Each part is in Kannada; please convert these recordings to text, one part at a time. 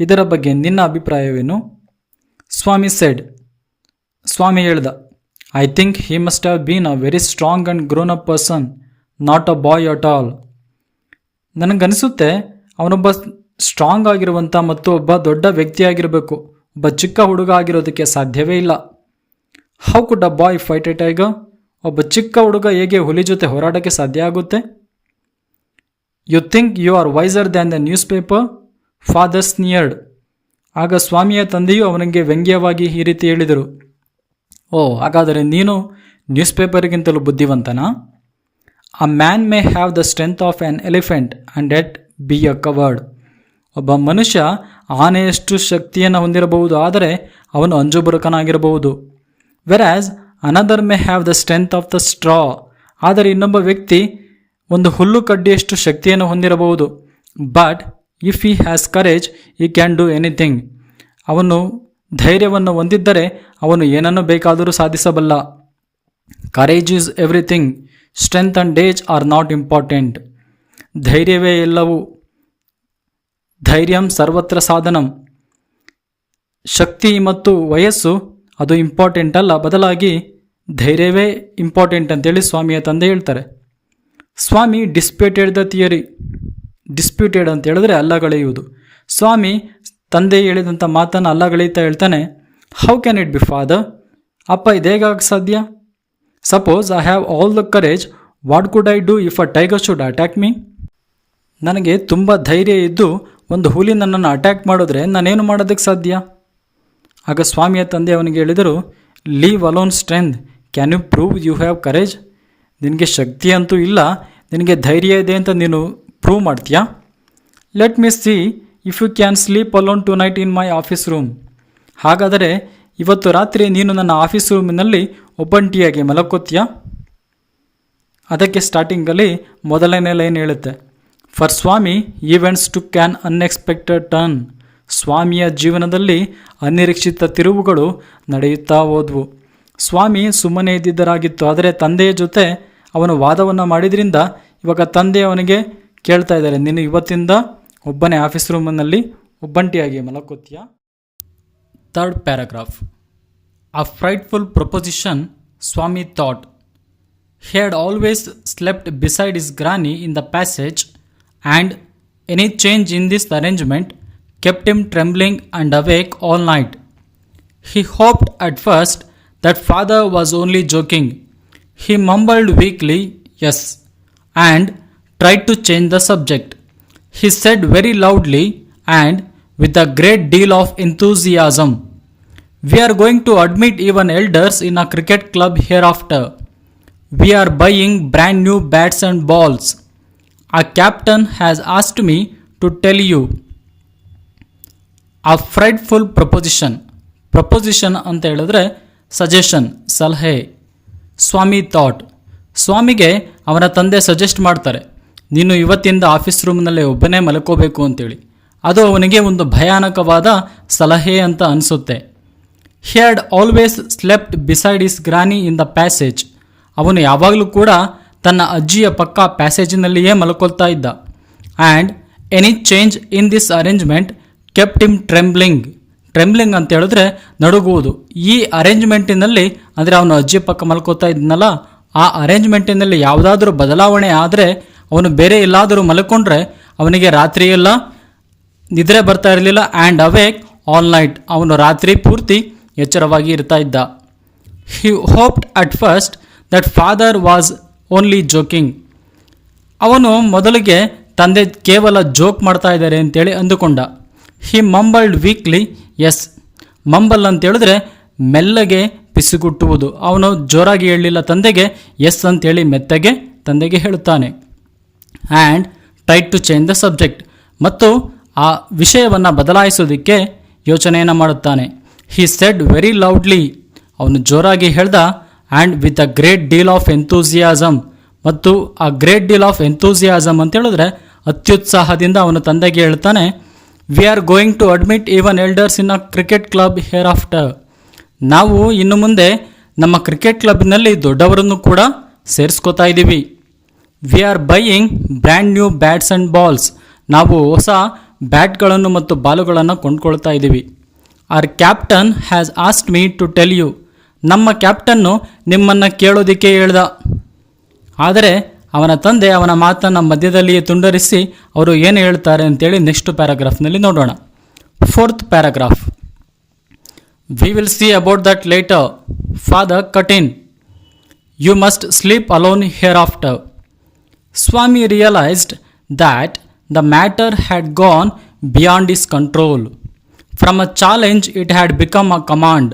ಇದರ ಬಗ್ಗೆ ನಿನ್ನ ಅಭಿಪ್ರಾಯವೇನು? ಸ್ವಾಮಿ ಸೆಡ್, ಸ್ವಾಮಿ ಹೇಳ್ದ, I think he must have been a very strong and grown up person, not a boy at all. ನನಗನ್ನಿಸುತ್ತೆ ಅವನೊಬ್ಬ ಸ್ಟ್ರಾಂಗ್ ಆಗಿರುವಂಥ ಮತ್ತು ಒಬ್ಬ ದೊಡ್ಡ ವ್ಯಕ್ತಿಯಾಗಿರಬೇಕು, ಒಬ್ಬ ಚಿಕ್ಕ ಹುಡುಗ ಆಗಿರೋದಕ್ಕೆ ಸಾಧ್ಯವೇ ಇಲ್ಲ. How could a boy fight a tiger? ಒಬ್ಬ ಚಿಕ್ಕ ಹುಡುಗ ಹೇಗೆ ಹುಲಿ ಜೊತೆ ಹೋರಾಟಕ್ಕೆ ಸಾಧ್ಯ ಆಗುತ್ತೆ? You think you are wiser than the newspaper? Father sneered. ಆಗ ಸ್ವಾಮಿಯ ತಂದೆಯು ಅವನಿಗೆ ವ್ಯಂಗ್ಯವಾಗಿ ಈ ರೀತಿ ಹೇಳಿದರು, ಓ, ಹಾಗಾದರೆ ನೀನು ನ್ಯೂಸ್ ಪೇಪರ್ಗಿಂತಲೂ ಬುದ್ಧಿವಂತನಾ? A man may have the strength of an elephant and yet be a coward. ಒಬ್ಬ ಮನುಷ್ಯ ಆನೆಯಷ್ಟು ಶಕ್ತಿಯನ್ನು ಹೊಂದಿರಬಹುದು, ಆದರೆ ಅವನು ಅಂಜುಬುರುಕನಾಗಿರಬಹುದು. Whereas another may have the strength of the straw. ಆದರೆ ಇನ್ನೊಬ್ಬ ವ್ಯಕ್ತಿ ಒಂದು ಹುಲ್ಲು ಕಡ್ಡಿಯಷ್ಟು ಶಕ್ತಿಯನ್ನು ಹೊಂದಿರಬಹುದು. But if he has courage he can do anything. ಅವನು ಧೈರ್ಯವನ್ನು ಹೊಂದಿದ್ದರೆ ಅವನು ಏನನ್ನು ಬೇಕಾದರೂ ಸಾಧಿಸಬಲ್ಲ. Courage is everything, strength and age are not important. ಧೈರ್ಯವೇ ಎಲ್ಲವೂ, ಧೈರ್ಯಂ ಸರ್ವತ್ರ ಸಾಧನಂ. ಶಕ್ತಿ ಮತ್ತು ವಯಸ್ಸು ಅದು ಇಂಪಾರ್ಟೆಂಟ್ ಅಲ್ಲ, ಬದಲಾಗಿ ಧೈರ್ಯವೇ ಇಂಪಾರ್ಟೆಂಟ್ ಅಂತೇಳಿ ಸ್ವಾಮಿಯ ತಂದೆ ಹೇಳ್ತಾರೆ. ಸ್ವಾಮಿ ಡಿಸ್ಪ್ಯೂಟೆಡ್ ದ ಥಿಯರಿ. ಡಿಸ್ಪ್ಯೂಟೆಡ್ ಅಂತ ಹೇಳಿದ್ರೆ ಅಲ್ಲಗಳೆಯುವುದು. ಸ್ವಾಮಿ ತಂದೆ ಹೇಳಿದಂಥ ಮಾತನ್ನು ಅಲ್ಲಗಳೆಯುತ್ತಾ ಹೇಳ್ತಾನೆ, how can it be father? ಅಪ್ಪ, ಇದೇಗಾಗ ಸಾಧ್ಯ? Suppose I have all the courage, what could I do if a tiger should attack me? ನನಗೆ ತುಂಬ ಧೈರ್ಯ ಇದ್ದು ಒಂದು ಹುಲಿ ನನ್ನನ್ನು ಅಟ್ಯಾಕ್ ಮಾಡಿದ್ರೆ ನಾನೇನು ಮಾಡೋದಕ್ಕೆ ಸಾಧ್ಯ? ಆಗ ಸ್ವಾಮಿಯ ತಂದೆ ಅವನಿಗೆ ಹೇಳಿದರು, leave alone strength, can you prove you have courage? ನಿನಗೆ ಶಕ್ತಿ ಅಂತೂ ಇಲ್ಲ, ನಿನಗೆ ಧೈರ್ಯ ಇದೆ ಅಂತ ನೀನು ಪ್ರೂವ್ ಮಾಡ್ತೀಯಾ? Let me see if you can sleep alone tonight in my office room. ಹಾಗಾದರೆ ಇವತ್ತು ರಾತ್ರಿ ನೀನು ನನ್ನ ಆಫೀಸ್ ರೂಮಿನಲ್ಲಿ ಒಬ್ಬಂಟಿಯಾಗಿ ಮಲಕೋತೀಯಾ? ಅದಕ್ಕೆ ಸ್ಟಾರ್ಟಿಂಗಲ್ಲಿ ಮೊದಲನೇ ಲೈನ್ ಹೇಳುತ್ತೆ, for Swami events to can unexpected turn. ಸ್ವಾಮಿಯ ಜೀವನದಲ್ಲಿ ಅನಿರೀಕ್ಷಿತ ತಿರುವುಗಳು ನಡೆಯುತ್ತಾ ಹೋದವು. ಸ್ವಾಮಿ ಸುಮ್ಮನೆ ಇದ್ದಿದ್ದರಾಗಿತ್ತು, ಆದರೆ ತಂದೆಯ ಜೊತೆ ಅವನು ವಾದವನ್ನು ಮಾಡಿದ್ರಿಂದ ಇವಾಗ ತಂದೆ ಅವನಿಗೆ ಕೇಳ್ತಾ ಇದ್ದಾರೆ, ನೀನು ಇವತ್ತಿಂದ ಒಬ್ಬನೇ ಆಫೀಸ್ ರೂಮಿನಲ್ಲಿ ಒಬ್ಬಂಟಿಯಾಗಿ ಮಲಕೋತೀಯಾ? Third paragraph. A frightful proposition Swami thought. He had always slept beside his granny in the passage, and any change in this arrangement kept him trembling and awake all night. He hoped at first that father was only joking. He mumbled weakly, yes, and tried to change the subject. He said very loudly and with a great deal of enthusiasm, "We are going to admit even elders in a cricket club hereafter. We are buying brand new bats and balls. Our captain has asked me to tell you." A frightful proposition. Proposition ಅಂತ ಹೇಳಿದ್ರೆ ಸಜೆಷನ್, ಸಲಹೆ. ಸ್ವಾಮಿ ಥಾಟ್. ಸ್ವಾಮಿಗೆ ಅವನ ತಂದೆ ಸಜೆಸ್ಟ್ ಮಾಡ್ತಾರೆ, ನೀನು ಇವತ್ತಿಂದ ಆಫೀಸ್ ರೂಮ್ನಲ್ಲೇ ಒಬ್ಬನೇ ಮಲ್ಕೋಬೇಕು ಅಂತೇಳಿ. ಅದು ಅವನಿಗೆ ಒಂದು ಭಯಾನಕವಾದ ಸಲಹೆ ಅಂತ ಅನಿಸುತ್ತೆ. He had always slept beside his ಗ್ರಾನಿ in the passage. ಅವನು ಯಾವಾಗಲೂ ಕೂಡ ತನ್ನ ಅಜ್ಜಿಯ ಪಕ್ಕ ಪ್ಯಾಸೇಜಿನಲ್ಲಿಯೇ ಮಲ್ಕೊಳ್ತಾ ಇದ್ದ. And any change in this arrangement kept him trembling. Trembling ಅಂತ ಹೇಳಿದ್ರೆ ನಡುಗುವುದು. ಈ ಅರೇಂಜ್ಮೆಂಟಿನಲ್ಲಿ ಅಂದರೆ ಅವನು ಅಜ್ಜಿ ಪಕ್ಕ ಮಲ್ಕೋತಾ ಇದ್ನಲ್ಲ, ಆ ಅರೇಂಜ್ಮೆಂಟಿನಲ್ಲಿ ಯಾವುದಾದ್ರೂ ಬದಲಾವಣೆ ಆದರೆ, ಅವನು ಬೇರೆ ಎಲ್ಲಾದರೂ ಮಲ್ಕೊಂಡ್ರೆ ಅವನಿಗೆ ರಾತ್ರಿಯೆಲ್ಲ ನಿದ್ರೆ ಬರ್ತಾ ಇರಲಿಲ್ಲ. And awake all night. ಅವನು ರಾತ್ರಿ ಪೂರ್ತಿ ಎಚ್ಚರವಾಗಿ ಇರ್ತಾ ಇದ್ದ. He hoped at first that father was only joking. ಅವನು ಮೊದಲಿಗೆ ತಂದೆ ಕೇವಲ ಜೋಕ್ ಮಾಡ್ತಾ ಇದ್ದಾರೆ ಅಂತೇಳಿ ಅಂದುಕೊಂಡ. ಹಿ ಮಂಬಲ್ಡ್ ವೀಕ್ಲಿ, ಎಸ್. ಮಂಬಲ್ ಅಂತ ಹೇಳಿದ್ರೆ ಮೆಲ್ಲಗೆ ಪಿಸುಗುಟ್ಟುವುದು. ಅವನು ಜೋರಾಗಿ ಹೇಳಲಿಲ್ಲ ತಂದೆಗೆ, ಎಸ್ ಅಂತೇಳಿ ಮೆತ್ತಗೆ ತಂದೆಗೆ ಹೇಳುತ್ತಾನೆ. And try to change the subject. ಮತ್ತು ಆ ವಿಷಯವನ್ನು ಬದಲಾಯಿಸೋದಕ್ಕೆ ಯೋಚನೆಯನ್ನು ಮಾಡುತ್ತಾನೆ. He said very loudly. ಅವನು ಜೋರಾಗಿ ಹೇಳ್ದ. And with a great deal of enthusiasm. ಮತ್ತು ಆ ಗ್ರೇಟ್ ಡೀಲ್ ಆಫ್ ಎಂಥೂಸಿಯಾಸಮ್ ಅಂತ ಹೇಳಿದ್ರೆ ಅತ್ಯುತ್ಸಾಹದಿಂದ ಅವನು ತಂದೆಗೆ ಹೇಳ್ತಾನೆ, we are going to admit even elders in a cricket club hereafter. ನಾವು ಇನ್ನು ಮುಂದೆ ನಮ್ಮ ಕ್ರಿಕೆಟ್ ಕ್ಲಬ್ನಲ್ಲಿ ದೊಡ್ಡವರನ್ನು ಕೂಡ ಸೇರಿಸ್ಕೋತಾ ಇದ್ದೀವಿ. We are buying brand new bats and balls. ನಾವು ಹೊಸ ಬ್ಯಾಟ್ಗಳನ್ನು ಮತ್ತು ಬಾಲುಗಳನ್ನು ಕೊಂಡ್ಕೊಳ್ತಾ ಇದ್ದೀವಿ. Our captain has asked me to tell you. ನಮ್ಮ ಕ್ಯಾಪ್ಟನ್ನು ನಿಮ್ಮನ್ನು ಕೇಳೋದಕ್ಕೆ ಹೇಳ್ದ. ಆದರೆ ಅವನ ತಂದೆ ಅವನ ಮಾತನ್ನು ಮಧ್ಯದಲ್ಲಿಯೇ ತುಂಡರಿಸಿ ಅವರು ಏನು ಹೇಳ್ತಾರೆ ಅಂತೇಳಿ ನೆಕ್ಸ್ಟ್ ಪ್ಯಾರಾಗ್ರಾಫ್ನಲ್ಲಿ ನೋಡೋಣ. 4th paragraph. We will see about that later. Father cut in. You must sleep alone hereafter. Swami realized that the matter had gone beyond his control. From a challenge, it had become a command.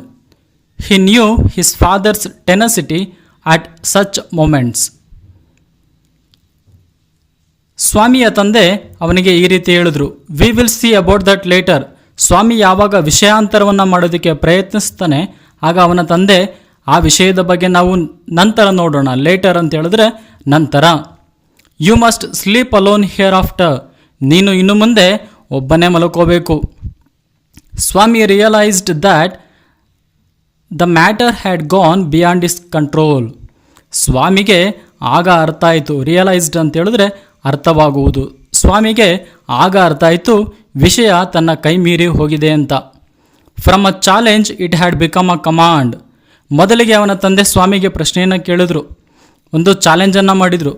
He knew his father's tenacity at such moments. ಸ್ವಾಮಿಯ ತಂದೆ ಅವನಿಗೆ ಈ ರೀತಿ ಹೇಳಿದ್ರು, we will see about that later. Swami ಯಾವಾಗ ವಿಷಯಾಂತರವನ್ನು ಮಾಡೋದಕ್ಕೆ ಪ್ರಯತ್ನಿಸ್ತಾನೆ ಆಗ ಅವನ ತಂದೆ ಆ ವಿಷಯದ ಬಗ್ಗೆ ನಾವು ನಂತರ ನೋಡೋಣ. ಲೇಟರ್ ಅಂತ ಹೇಳಿದ್ರೆ ನಂತರ. You must sleep alone hereafter. ನೀನು ಇನ್ನು ಮುಂದೆ ಒಬ್ಬನೇ ಮಲ್ಕೋಬೇಕು. Swami realised that the matter had gone beyond his control. ಸ್ವಾಮಿಗೆ ಆಗ ಅರ್ಥ ಆಯಿತು. ರಿಯಲೈಸ್ಡ್ ಅಂತ ಹೇಳಿದ್ರೆ ಅರ್ಥವಾಗುವುದು. ಸ್ವಾಮಿಗೆ ಆಗ ಅರ್ಥ ಆಯಿತು ವಿಷಯ ತನ್ನ ಕೈ ಮೀರಿ ಹೋಗಿದೆ ಅಂತ. From a challenge it had become a command. ಮೊದಲಿಗೆ ಅವನ ತಂದೆ ಸ್ವಾಮಿಗೆ ಪ್ರಶ್ನೆಯನ್ನು ಕೇಳಿದ್ರು, ಒಂದು ಚಾಲೆಂಜನ್ನು ಮಾಡಿದರು.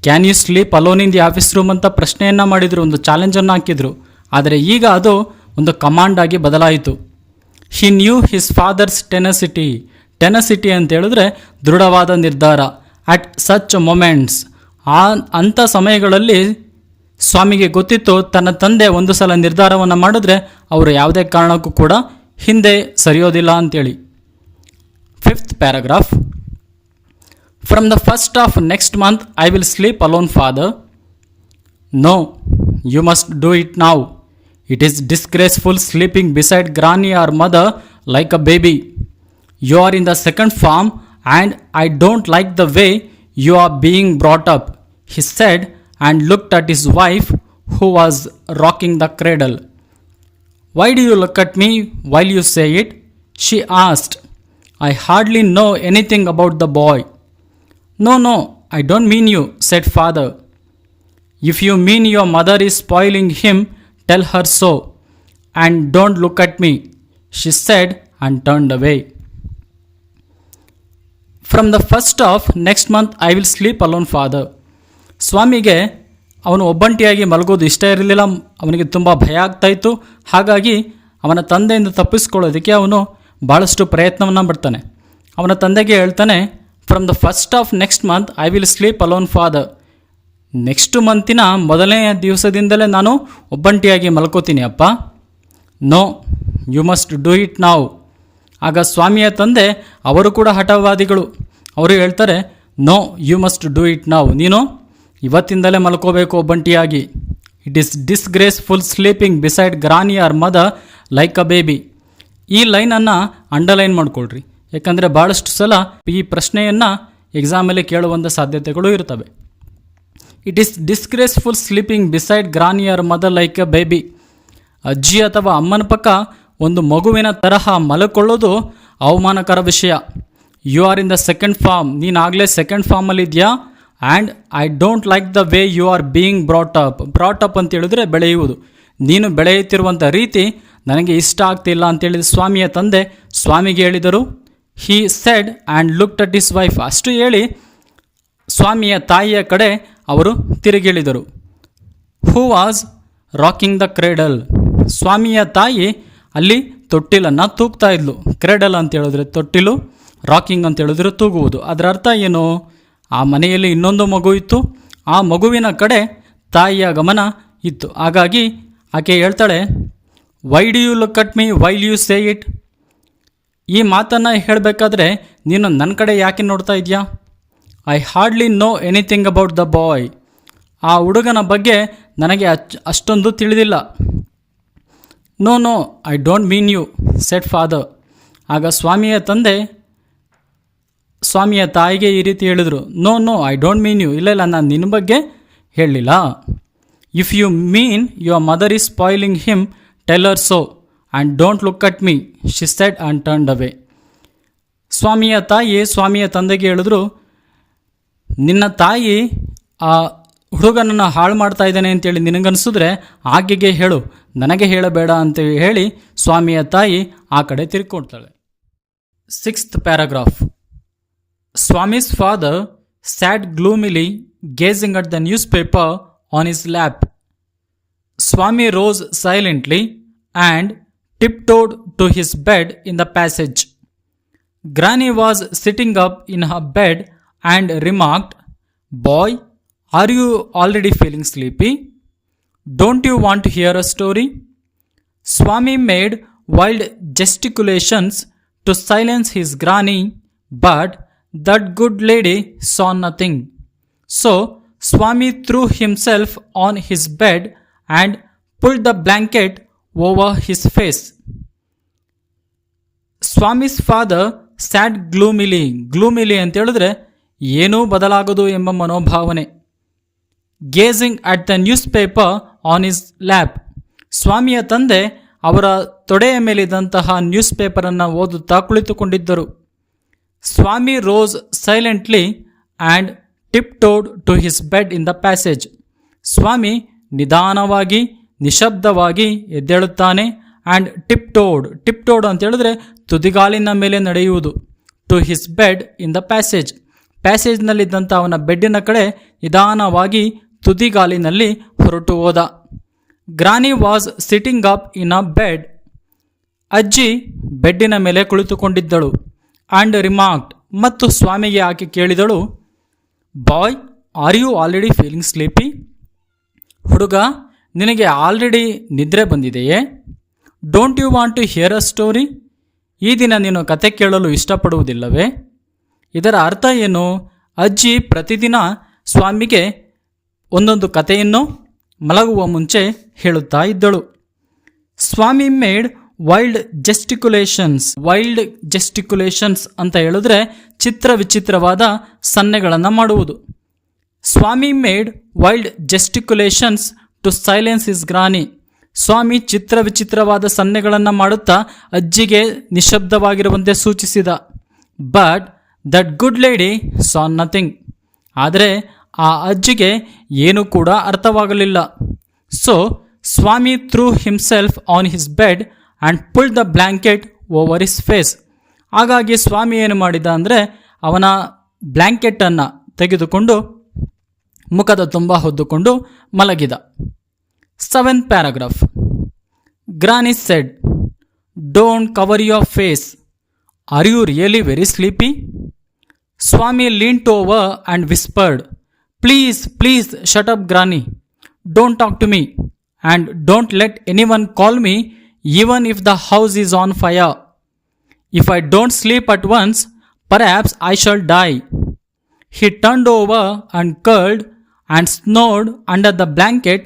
Can you sleep alone in the office room ಅಂತ ಪ್ರಶ್ನೆಯನ್ನು ಮಾಡಿದರು, ಒಂದು ಚಾಲೆಂಜನ್ನು ಹಾಕಿದರು. ಆದರೆ ಈಗ ಅದು ಒಂದು ಕಮಾಂಡ್ ಆಗಿ ಬದಲಾಯಿತು. He knew his father's tenacity. Tenacity ಅಂತ ಹೇಳಿದ್ರೆ ದೃಢವಾದ ನಿರ್ಧಾರ. At such moments. ಅಂಥ ಸಮಯಗಳಲ್ಲಿ ಸ್ವಾಮಿಗೆ ಗೊತ್ತಿತ್ತು ತನ್ನ ತಂದೆ ಒಂದು ಸಲ ನಿರ್ಧಾರವನ್ನು ಮಾಡಿದ್ರೆ ಅವರು ಯಾವುದೇ ಕಾರಣಕ್ಕೂ ಕೂಡ ಹಿಂದೆ ಸರಿಯೋದಿಲ್ಲ ಅಂತೇಳಿ. 5th paragraph. From the 1st of next month, I will sleep alone, father. No, you must do it now. It is disgraceful sleeping beside granny or mother like a baby. You are in the 2nd form and I don't like the way you are being brought up, he said and looked at his wife who was rocking the cradle. Why do you look at me while you say it? She asked. I hardly know anything about the boy. No, I don't mean you, said father. If you mean your mother is spoiling him, tell her so. And don't look at me, she said and turned away. From the 1st of next month, I will sleep alone, father. ಸ್ವಾಮಿಗೆ ಅವನು ಒಬ್ಬಂಟಿಯಾಗಿ ಮಲಗೋದು ಇಷ್ಟ ಇರಲಿಲ್ಲ. ಅವನಿಗೆ ತುಂಬ ಭಯ ಆಗ್ತಾಯಿತ್ತು. ಹಾಗಾಗಿ ಅವನ ತಂದೆಯಿಂದ ತಪ್ಪಿಸ್ಕೊಳ್ಳೋದಕ್ಕೆ ಅವನು ಭಾಳಷ್ಟು ಪ್ರಯತ್ನವನ್ನು ಮಾಡ್ತಾನೆ. ಅವನ ತಂದೆಗೆ ಹೇಳ್ತಾನೆ, from the 1st of next month, I will sleep alone, father. Next ಮಂತಿನ ಮೊದಲನೆಯ ದಿವಸದಿಂದಲೇ ನಾನು ಒಬ್ಬಂಟಿಯಾಗಿ ಮಲ್ಕೋತೀನಿ ಅಪ್ಪ. No, you must do it now. ಆಗ ಸ್ವಾಮಿಯ ತಂದೆ ಅವರು ಕೂಡ ಹಠವಾದಿಗಳು. ಅವರು ಹೇಳ್ತಾರೆ, no, you must do it now. ನೀನು ಇವತ್ತಿಂದಲೇ ಮಲ್ಕೋಬೇಕು ಒಬ್ಬಂಟಿಯಾಗಿ. It is disgraceful sleeping beside granny or mother like a baby. ಈ ಲೈನನ್ನು ಅಂಡರ್ಲೈನ್ ಮಾಡ್ಕೊಳ್ರಿ, ಯಾಕಂದರೆ ಭಾಳಷ್ಟು ಸಲ ಈ ಪ್ರಶ್ನೆಯನ್ನು ಎಕ್ಸಾಮಲ್ಲಿ ಕೇಳುವಂಥ ಸಾಧ್ಯತೆಗಳು ಇರ್ತವೆ. It is disgraceful sleeping beside granny or mother like a baby. ಅಜ್ಜಿ ಅಥವಾ ಅಮ್ಮನ ಪಕ್ಕ ಒಂದು ಮಗುವಿನ ತರಹ ಮಲ್ಕೊಳ್ಳೋದು ಅವಮಾನಕರ ವಿಷಯ. You are in the 2nd form. ನೀನಾಗಲೇ 2nd ಫಾರ್ಮಲ್ಲಿ ಇದೆಯಾ. And I don't like the way you are being brought up ಅಂತ ಹೇಳಿದ್ರೆ ಬೆಳೆಯುವುದು. ನೀನು ಬೆಳೆಯುತ್ತಿರುವಂಥ ರೀತಿ ನನಗೆ ಇಷ್ಟ ಆಗ್ತಿಲ್ಲ ಅಂತೇಳಿದ ಸ್ವಾಮಿಯ ತಂದೆ ಸ್ವಾಮಿಗೆ ಹೇಳಿದರು. He said and looked at his wife. ಅಷ್ಟು ಹೇಳಿ ಸ್ವಾಮಿಯ ತಾಯಿಯ ಕಡೆ ಅವರು ತಿರುಗಿಳಿದರು. Who was rocking the cradle. ಸ್ವಾಮಿಯ ತಾಯಿ ಅಲ್ಲಿ ತೊಟ್ಟಿಲನ್ನು ತೂಗ್ತಾ ಇದ್ಲು. ಕ್ರೇಡಲ್ ಅಂತ ಹೇಳಿದ್ರೆ ತೊಟ್ಟಿಲು, ರಾಕಿಂಗ್ ಅಂತ ಹೇಳಿದ್ರೆ ತೂಗುವುದು. ಅದರ ಅರ್ಥ ಏನು? ಆ ಮನೆಯಲ್ಲಿ ಇನ್ನೊಂದು ಮಗು ಇತ್ತು, ಆ ಮಗುವಿನ ಕಡೆ ತಾಯಿಯ ಗಮನ ಇತ್ತು. ಹಾಗಾಗಿ ಆಕೆ ಹೇಳ್ತಾಳೆ, why do you look at me while you say it. ಈ ಮಾತನ್ನು ಹೇಳಬೇಕಾದ್ರೆ ನೀನು ನನ್ನ ಕಡೆ ಯಾಕೆ ನೋಡ್ತಾ ಇದೆಯಾ. I hardly know anything about the boy. ಆ ಹುಡುಗನ ಬಗ್ಗೆ ನನಗೆ ಅಷ್ಟೊಂದು ತಿಳಿದಿಲ್ಲ. No, I don't mean you, said father. ಆಗ ಸ್ವಾಮಿಯ ತಾಯಿಗೆ ಈ ರೀತಿ ಹೇಳಿದರು, no, I don't mean you. ಇಲ್ಲ, ನಾನು ನಿನ್ನ ಬಗ್ಗೆ ಹೇಳಲಿಲ್ಲ. If you mean your mother is spoiling him, tell her so and don't look at me, she said and turned away. ಸ್ವಾಮಿಯ ತಾಯಿ ಸ್ವಾಮಿಯ ತಂದೆಗೆ ಹೇಳಿದ್ರು, ನಿನ್ನ ತಾಯಿ ಆ ಹುಡುಗನನ್ನು ಹಾಳು ಮಾಡ್ತಾ ಇದ್ದಾನೆ ಅಂತೇಳಿ ನಿನಗನ್ಸಿದ್ರೆ ಆಕೆಗೆ ಹೇಳು, ನನಗೆ ಹೇಳಬೇಡ ಅಂತೇಳಿ ಹೇಳಿ ಸ್ವಾಮಿಯ ತಾಯಿ ಆ ಕಡೆ ತಿರ್ಕೊಳ್ತಾಳೆ. 6th paragraph. Swami's father sat gloomily gazing at the newspaper on his lap. Swami rose silently and tiptoed to his bed in the passage. Granny was sitting up in her bed and remarked, "Boy, are you already feeling sleepy? Don't you want to hear a story?" Swami made wild gesticulations to silence his granny, but that good lady saw nothing. So Swami threw himself on his bed and pulled the blanket over his face. Swami's father sat gloomily. Gloomily ಅಂತ ಹೇಳಿದ್ರೆ ಏನೂ ಬದಲಾಗದು ಎಂಬ ಮನೋಭಾವನೆ. Gazing at the newspaper on his lap. ಸ್ವಾಮಿಯ ತಂದೆ ಅವರ ತೊಡೆಯ ಮೇಲಿದ್ದಂತಹ ನ್ಯೂಸ್ ಪೇಪರನ್ನು ಓದುತ್ತಾ ಕುಳಿತುಕೊಂಡಿದ್ದರು. Swami rose silently and tiptoed to his bed in the passage. Swami ನಿಧಾನವಾಗಿ ನಿಶಬ್ದವಾಗಿ ಎದ್ದೇಳುತ್ತಾನೆ. ಆ್ಯಂಡ್ ಟಿಪ್ಟೋಡ್ ಅಂತ ಹೇಳಿದ್ರೆ ತುದಿಗಾಲಿನ ಮೇಲೆ ನಡೆಯುವುದು. To his bed in the passage. ಪ್ಯಾಸೇಜ್ನಲ್ಲಿದ್ದಂಥ ಅವನ ಬೆಡ್ಡಿನ ಕಡೆ ನಿಧಾನವಾಗಿ ತುದಿಗಾಲಿನಲ್ಲಿ ಹೊರಟು ಹೋದ. Granny was sitting up in a bed. ಅಜ್ಜಿ ಬೆಡ್ಡಿನ ಮೇಲೆ ಕುಳಿತುಕೊಂಡಿದ್ದಳು. ಆ್ಯಂಡ್ ರಿಮಾರ್ಕ್ಡ್, ಮತ್ತು ಸ್ವಾಮಿಗೆ ಆಕೆ ಕೇಳಿದಳು, boy, are you already feeling sleepy? ಹುಡುಗ, ನಿನಗೆ ಆಲ್ರೆಡಿ ನಿದ್ರೆ ಬಂದಿದೆಯೇ? Don't you want to hear a story? ಈ ದಿನ ನೀನು ಕತೆ ಕೇಳಲು ಇಷ್ಟಪಡುವುದಿಲ್ಲವೇ? ಇದರ ಅರ್ಥ ಏನು? ಅಜ್ಜಿ ಪ್ರತಿದಿನ ಸ್ವಾಮಿಗೆ ಒಂದೊಂದು ಕಥೆಯನ್ನು ಮಲಗುವ ಮುಂಚೆ ಹೇಳುತ್ತಾ ಇದ್ದಳು. ಸ್ವಾಮಿ ಮೇಡ್ ವೈಲ್ಡ್ ಜೆಸ್ಟಿಕ್ಯುಲೇಷನ್ಸ್ ಅಂತ ಹೇಳಿದ್ರೆ ಚಿತ್ರ ವಿಚಿತ್ರವಾದ ಸನ್ನೆಗಳನ್ನು ಮಾಡುವುದು. Swami made wild gesticulations to silence his granny. Swami ಚಿತ್ರ ವಿಚಿತ್ರವಾದ ಸನ್ನೆಗಳನ್ನು ಮಾಡುತ್ತಾ ಅಜ್ಜಿಗೆ ನಿಶಬ್ದವಾಗಿರುವಂತೆ ಸೂಚಿಸಿದ. But that good lady saw nothing. ಆದರೆ ಆ ಅಜ್ಜಿಗೆ ಏನೂ ಕೂಡ ಅರ್ಥವಾಗಲಿಲ್ಲ. So Swami threw himself on his bed and pulled the blanket over his face. ಹಾಗಾಗಿ ಸ್ವಾಮಿ ಏನು ಮಾಡಿದ ಅಂದರೆ ಅವನ ಬ್ಲ್ಯಾಂಕೆಟನ್ನು ತೆಗೆದುಕೊಂಡು ಮುಖದ ತುಂಬ ಹೊದ್ದುಕೊಂಡು ಮಲಗಿದ. 7th paragraph. Granny said, "Don't cover your face. Are you really very sleepy?" Swami leaned over and whispered, Please, shut up, Granny. Don't talk to me. And don't let anyone call me even if the house is on fire. If I don't sleep at once, perhaps I shall die. He turned over and curled and snored under the blanket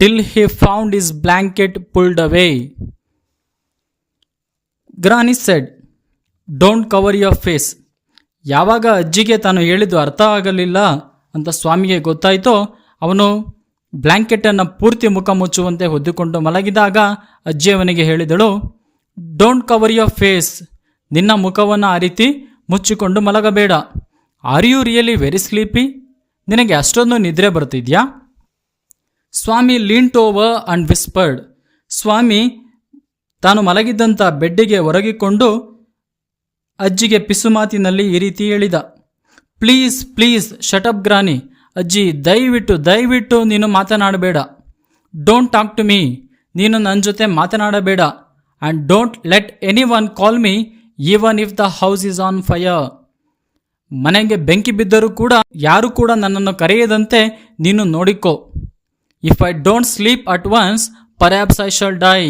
till he found his blanket pulled away. Granny said, "Don't cover your face." ಯಾವಾಗ ಅಜ್ಜಿಗೆ ತಾನು ಹೇಳಿದ್ದು ಅರ್ಥ ಆಗಲಿಲ್ಲ ಅಂತ ಸ್ವಾಮಿಗೆ ಗೊತ್ತಾಯಿತೋ, ಅವನು ಬ್ಲ್ಯಾಂಕೆಟನ್ನು ಪೂರ್ತಿ ಮುಖ ಮುಚ್ಚುವಂತೆ ಹೊದ್ದುಕೊಂಡು ಮಲಗಿದಾಗ ಅಜ್ಜಿ ಅವನಿಗೆ ಹೇಳಿದಳು, ಡೋಂಟ್ ಕವರ್ ಯುವರ್ ಫೇಸ್. ನಿನ್ನ ಮುಖವನ್ನು ಆ ರೀತಿ ಮುಚ್ಚಿಕೊಂಡು ಮಲಗಬೇಡ. Are you really very sleepy? ನಿನಗೆ ಅಷ್ಟೊಂದು ನಿದ್ರೆ ಬರ್ತಿದ್ಯಾ? ಸ್ವಾಮಿ ಲೀನ್ಟ್ ಓವರ್ ಅಂಡ್ ವಿಸ್ಪರ್ಡ್. ಸ್ವಾಮಿ ತಾನು ಮಲಗಿದ್ದಂಥ ಬೆಡ್ಡಿಗೆ ಒರಗಿಕೊಂಡು ಅಜ್ಜಿಗೆ ಪಿಸುಮಾತಿನಲ್ಲಿ ಈ ರೀತಿ ಹೇಳಿದ, ಪ್ಲೀಸ್ ಶಟ್ ಅಪ್ ಗ್ರಾನಿ. ಅಜ್ಜಿ, ದಯವಿಟ್ಟು ನೀನು ಮಾತನಾಡಬೇಡ. Don't talk to me. ನೀನು ನನ್ನ ಜೊತೆ ಮಾತನಾಡಬೇಡ. And don't let anyone call me even if the house is on fire. ಮನೆಗೆ ಬೆಂಕಿ ಬಿದ್ದರೂ ಕೂಡ ಯಾರು ಕೂಡ ನನ್ನನ್ನು ಕರೆಯದಂತೆ ನೀನು ನೋಡಿಕೋ. If I don't sleep at once, perhaps I shall die.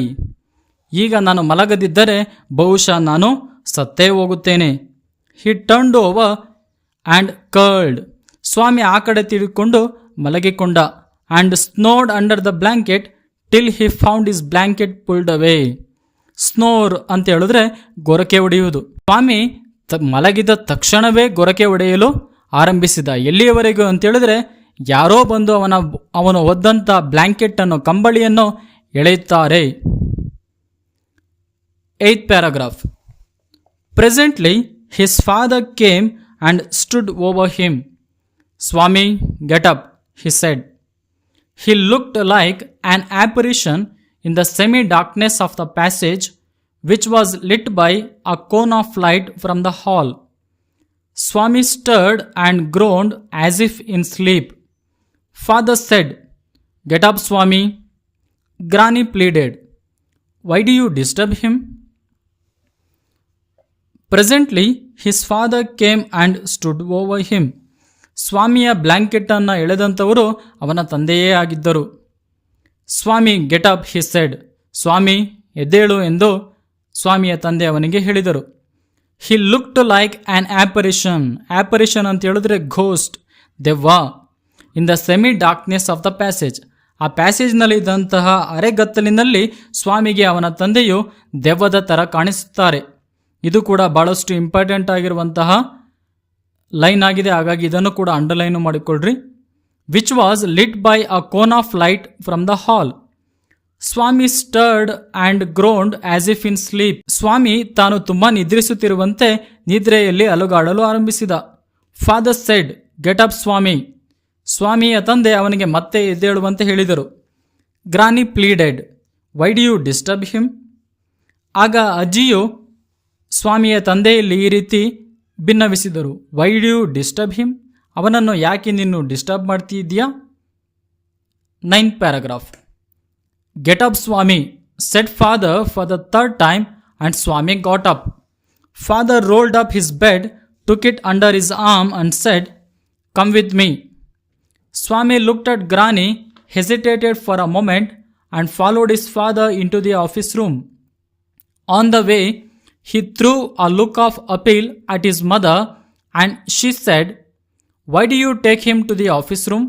ಈಗ ನಾನು ಮಲಗದಿದ್ದರೆ ಬಹುಶಃ ನಾನು ಸತ್ತೇ ಹೋಗುತ್ತೇನೆ. He turned over and curled. Swami ಆ ಕಡೆ ತಿರುಗಿಕೊಂಡು ಮಲಗಿಕೊಂಡ. And snored under the blanket till he found his blanket pulled away. Snore ಅಂತ ಹೇಳಿದ್ರೆ ಗೊರಕೆ ಹೊಡೆಯುವುದು. ಸ್ವಾಮಿ ಮಲಗಿದ ತಕ್ಷಣವೇ ಗೊರಕೆ ಹೊಡೆಯಲು ಆರಂಭಿಸಿದ. ಎಲ್ಲಿಯವರೆಗೂ ಅಂತೇಳಿದ್ರೆ ಯಾರೋ ಬಂದು ಅವನು ಒದ್ದಂಥ ಬ್ಲ್ಯಾಂಕೆಟನ್ನು, ಕಂಬಳಿಯನ್ನು ಎಳೆಯುತ್ತಾರೆ. 8th paragraph. Presently his father came and stood over him. Swami, get up. he said. He looked like an apparition in the semi-darkness of the passage, which was lit by a cone of light from the hall. Swami stirred and groaned as if in sleep. Father said, "Get up, Swami." Granny pleaded, "Why do you disturb him?" Presently, his father came and stood over him. ಸ್ವಾಮಿಯ ಬ್ಲ್ಯಾಂಕೆಟ್ ಅನ್ನು ಎಳೆದಂಥವರು ಅವನ ತಂದೆಯೇ ಆಗಿದ್ದರು. ಸ್ವಾಮಿ ಗೆಟ್ ಅಪ್ ಹಿ ಸೆಡ್. ಸ್ವಾಮಿ ಎದ್ದೇಳು ಎಂದು ಸ್ವಾಮಿಯ ತಂದೆ ಅವನಿಗೆ ಹೇಳಿದರು. ಹಿ ಲುಕ್ಡ್ ಲೈಕ್ ಆ್ಯನ್ ಆ್ಯಪರಿಷನ್. ಆ್ಯಪರಿಷನ್ ಅಂತ ಹೇಳಿದ್ರೆ ಘೋಸ್ಟ್, ದೆವ್ವ. In the semi darkness of the passage. ಆ ಪ್ಯಾಸೇಜ್ನಲ್ಲಿ ಇದ್ದಂತಹ ಅರೆಗತ್ತಲಿನಲ್ಲಿ ಸ್ವಾಮಿಗೆ ಅವನ ತಂದೆಯು ದೆವ್ವದ ಥರ ಕಾಣಿಸುತ್ತಾರೆ. ಇದು ಕೂಡ ಭಾಳಷ್ಟು ಇಂಪಾರ್ಟೆಂಟ್ ಆಗಿರುವಂತಹ ಲೈನ್ ಆಗಿದೆ, ಹಾಗಾಗಿ ಇದನ್ನು ಕೂಡ ಅಂಡರ್ಲೈನ್ ಮಾಡಿಕೊಳ್ಳ್ರಿ. Which was lit by a cone of light from the hall. Swami stirred and groaned as if in sleep. Swami ತಾನು ತುಂಬ ನಿದ್ರಿಸುತ್ತಿರುವಂತೆ ನಿದ್ರೆಯಲ್ಲಿ ಅಲುಗಾಡಲು ಆರಂಭಿಸಿದ. Father said, get up Swami. ಸ್ವಾಮಿಯ ತಂದೆ ಅವನಿಗೆ ಮತ್ತೆ ಎದ್ದೇಳುವಂತೆ ಹೇಳಿದರು. Granny pleaded, why do you disturb him. ಆಗ ಅಜ್ಜಿಯು ಸ್ವಾಮಿಯ ತಂದೆಯಲ್ಲಿ ಈ ರೀತಿ ಭಿನ್ನವಿಸಿದರು. Why do you disturb him. ಅವನನ್ನು ಯಾಕೆ ನೀನು ಡಿಸ್ಟರ್ಬ್ ಮಾಡ್ತಿದ್ದೀಯಾ. 9th paragraph. Get up, Swami, said father for the third time, and Swami got up. Father rolled up his bed, took it under his arm and said, "Come with me." Swami looked at Granny, hesitated for a moment, and followed his father into the office room. On the way, he threw a look of appeal at his mother, and she said, "Why do you take him to the office room?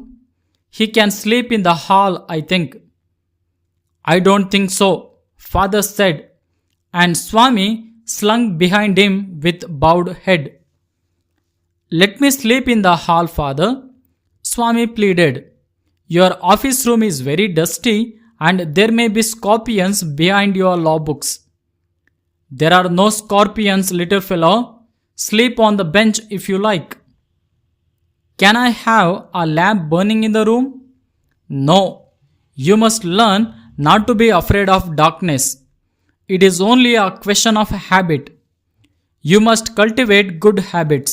He can sleep in the hall, I think." "I don't think so," father said, and Swami slunk behind him with bowed head. "Let me sleep in the hall, father," Swami pleaded. "Your office room is very dusty, and there may be scorpions behind your law books." "There are no scorpions, little fellow. Sleep on the bench if you like." "Can I have a lamp burning in the room?" "No. You must learn not to be afraid of darkness. It is only a question of habit. You must cultivate good habits."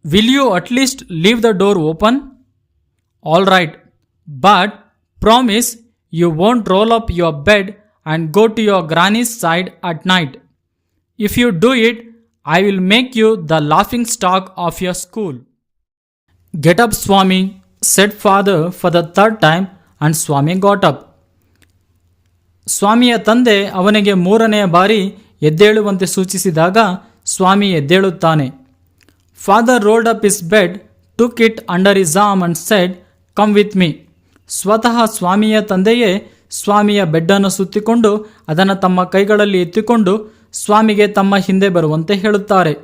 "Will you at least leave the door open?" "All right. But promise you won't roll up your bed and go to your granny's side at night. If you do it, I will make you the laughing stock of your school." "Get up, Swami," said father for the third time, and Swami got up. ಸ್ವಾಮಿಯ ತಂದೆ ಅವನಿಗೆ 3ನೇ ಬಾರಿ ಎದ್ದೇಳುವಂತೆ ಸೂಚಿಸಿದಾಗ ಸ್ವಾಮಿ ಎದ್ದೇಳುತ್ತಾನೆ. Father rolled up his bed, took it under his arm and said, "come with me." ಸ್ವತಃ ಸ್ವಾಮಿಯ ತಂದೆಯೇ ಸ್ವಾಮಿಯ ಬೆಡ್ಡನ್ನು ಸುತ್ತಿಕೊಂಡು ಅದನ್ನು ತಮ್ಮ ಕೈಗಳಲ್ಲಿ ಎತ್ತಿಕೊಂಡು ಸ್ವಾಮಿಗೆ ತಮ್ಮ ಹಿಂದೆ ಬರುವಂತೆ ಹೇಳುತ್ತಾರೆ.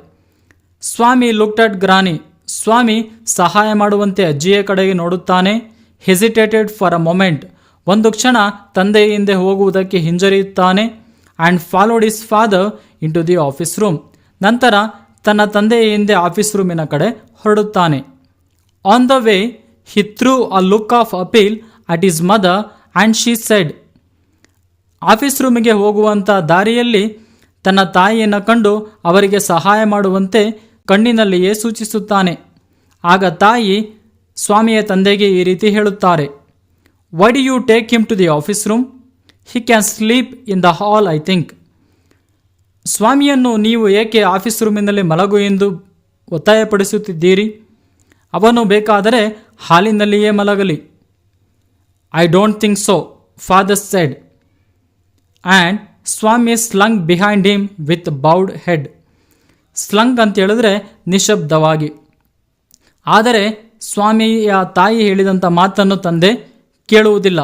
ಸ್ವಾಮಿ ಲುಕ್ಡ್ ಅಟ್ ಗ್ರಾನಿ. ಸ್ವಾಮಿ ಸಹಾಯ ಮಾಡುವಂತೆ ಅಜ್ಜಿಯ ಕಡೆಗೆ ನೋಡುತ್ತಾನೆ. Hesitated for a moment. ಒಂದು ಕ್ಷಣ ತಂದೆಯ ಹಿಂದೆ ಹೋಗುವುದಕ್ಕೆ ಹಿಂಜರಿಯುತ್ತಾನೆ. And followed his father into the office room. ನಂತರ ತನ್ನ ತಂದೆಯ ಹಿಂದೆ ಆಫೀಸ್ ರೂಮಿನ ಕಡೆ ಹೊರಡುತ್ತಾನೆ. On the way he threw a look of appeal at his mother and she said. Office ರೂಮಿಗೆ ಹೋಗುವಂಥ ದಾರಿಯಲ್ಲಿ ತನ್ನ ತಾಯಿಯನ್ನು ಕಂಡು ಅವರಿಗೆ ಸಹಾಯ ಮಾಡುವಂತೆ ಕಣ್ಣಿನಲ್ಲಿಯೇ ಸೂಚಿಸುತ್ತಾನೆ. ಆಗ ತಾಯಿ ಸ್ವಾಮಿಯ ತಂದೆಗೆ ಈ ರೀತಿ ಹೇಳುತ್ತಾರೆ, "why do you take him to the office room? He can sleep in the hall, I think." ಸ್ವಾಮಿಯನ್ನು ನೀವು ಏಕೆ ಆಫೀಸ್ ರೂಮಿನಲ್ಲಿ ಮಲಗು ಎಂದು ಒತ್ತಾಯಪಡಿಸುತ್ತಿದ್ದೀರಿ? ಅವನು ಬೇಕಾದರೆ ಹಾಲಿನಲ್ಲಿಯೇ ಮಲಗಲಿ. "I don't think so," father said, and Swami slunk behind him with bowed head. Slunk ಅಂತ ಹೇಳಿದ್ರೆ ನಿಶಬ್ದವಾಗಿ. ಆದರೆ ಸ್ವಾಮಿಯ ತಾಯಿ ಹೇಳಿದಂಥ ಮಾತನ್ನು ತಂದೆ ಕೇಳುವುದಿಲ್ಲ.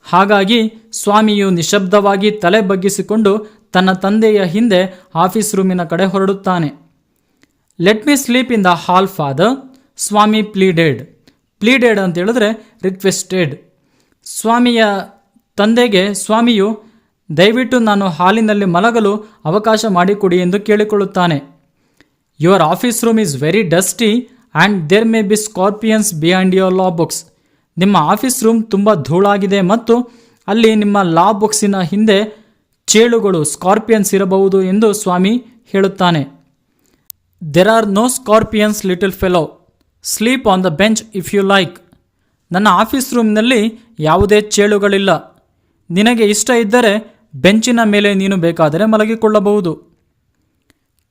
ಹಾಗಾಗಿ ಸ್ವಾಮಿಯು ನಿಶಬ್ದವಾಗಿ ತಲೆ ಬಗ್ಗಿಸಿಕೊಂಡು ತನ್ನ ತಂದೆಯ ಹಿಂದೆ ಆಫೀಸ್ ರೂಮಿನ ಕಡೆ ಹೊರಡುತ್ತಾನೆ. "Let me sleep in the hall, father," Swami pleaded. Pleaded ಅಂತ ಹೇಳಿದ್ರೆ ರಿಕ್ವೆಸ್ಟೆಡ್. ಸ್ವಾಮಿಯ ತಂದೆಗೆ ಸ್ವಾಮಿಯು ದಯವಿಟ್ಟು ನಾನು ಹಾಲಿನಲ್ಲಿ ಮಲಗಲು ಅವಕಾಶ ಮಾಡಿಕೊಡಿ ಎಂದು ಕೇಳಿಕೊಳ್ಳುತ್ತಾನೆ. "Your office room is very dusty and there may be scorpions behind your law books. ನಿಮ್ಮ ಆಫೀಸ್ ರೂಮ್ ತುಂಬ ಧೂಳಾಗಿದೆ ಮತ್ತು ಅಲ್ಲಿ ನಿಮ್ಮ ಲಾ ಬುಕ್ಸಿನ ಹಿಂದೆ ಚೇಳುಗಳು ಸ್ಕಾರ್ಪಿಯನ್ಸ್ ಇರಬಹುದು ಎಂದು ಸ್ವಾಮಿ ಹೇಳುತ್ತಾನೆ. There are no scorpions little fellow, sleep on the bench if you like. ನನ್ನ ಆಫೀಸ್ ರೂಮ್ನಲ್ಲಿ ಯಾವುದೇ ಚೇಳುಗಳಿಲ್ಲ. ನಿನಗೆ ಇಷ್ಟ ಇದ್ದರೆ ಬೆಂಚಿನ ಮೇಲೆ ನೀನು ಬೇಕಾದರೆ ಮಲಗಿಕೊಳ್ಳಬಹುದು.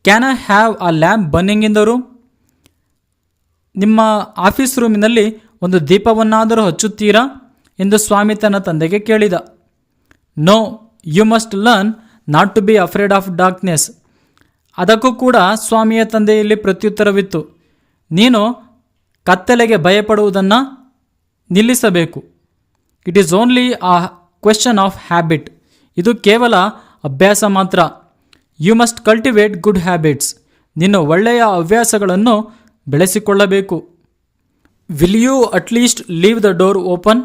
Can I have a lamp burning in the room? ನಿಮ್ಮ ಆಫೀಸ್ ರೂಮಿನಲ್ಲಿ ಒಂದು ದೀಪವನ್ನಾದರೂ ಹಚ್ಚುತ್ತೀರಾ ಎಂದು ಸ್ವಾಮಿ ತನ್ನ ತಂದೆಗೆ ಕೇಳಿದ. No, you must learn not to be afraid of darkness. ಅದಕ್ಕೂ ಕೂಡ ಸ್ವಾಮಿಯ ತಂದೆಯಲ್ಲಿ ಪ್ರತ್ಯುತ್ತರವಿತ್ತು. ನೀನು ಕತ್ತಲೆಗೆ ಭಯಪಡುವುದನ್ನು ನಿಲ್ಲಿಸಬೇಕು. It is only a question of habit. ಇದು ಕೇವಲ ಅಭ್ಯಾಸ ಮಾತ್ರ. You must cultivate good habits. ನೀನು ಒಳ್ಳೆಯ ಹವ್ಯಾಸಗಳನ್ನು ಬೆಳೆಸಿಕೊಳ್ಳಬೇಕು. Will you at least leave the door open?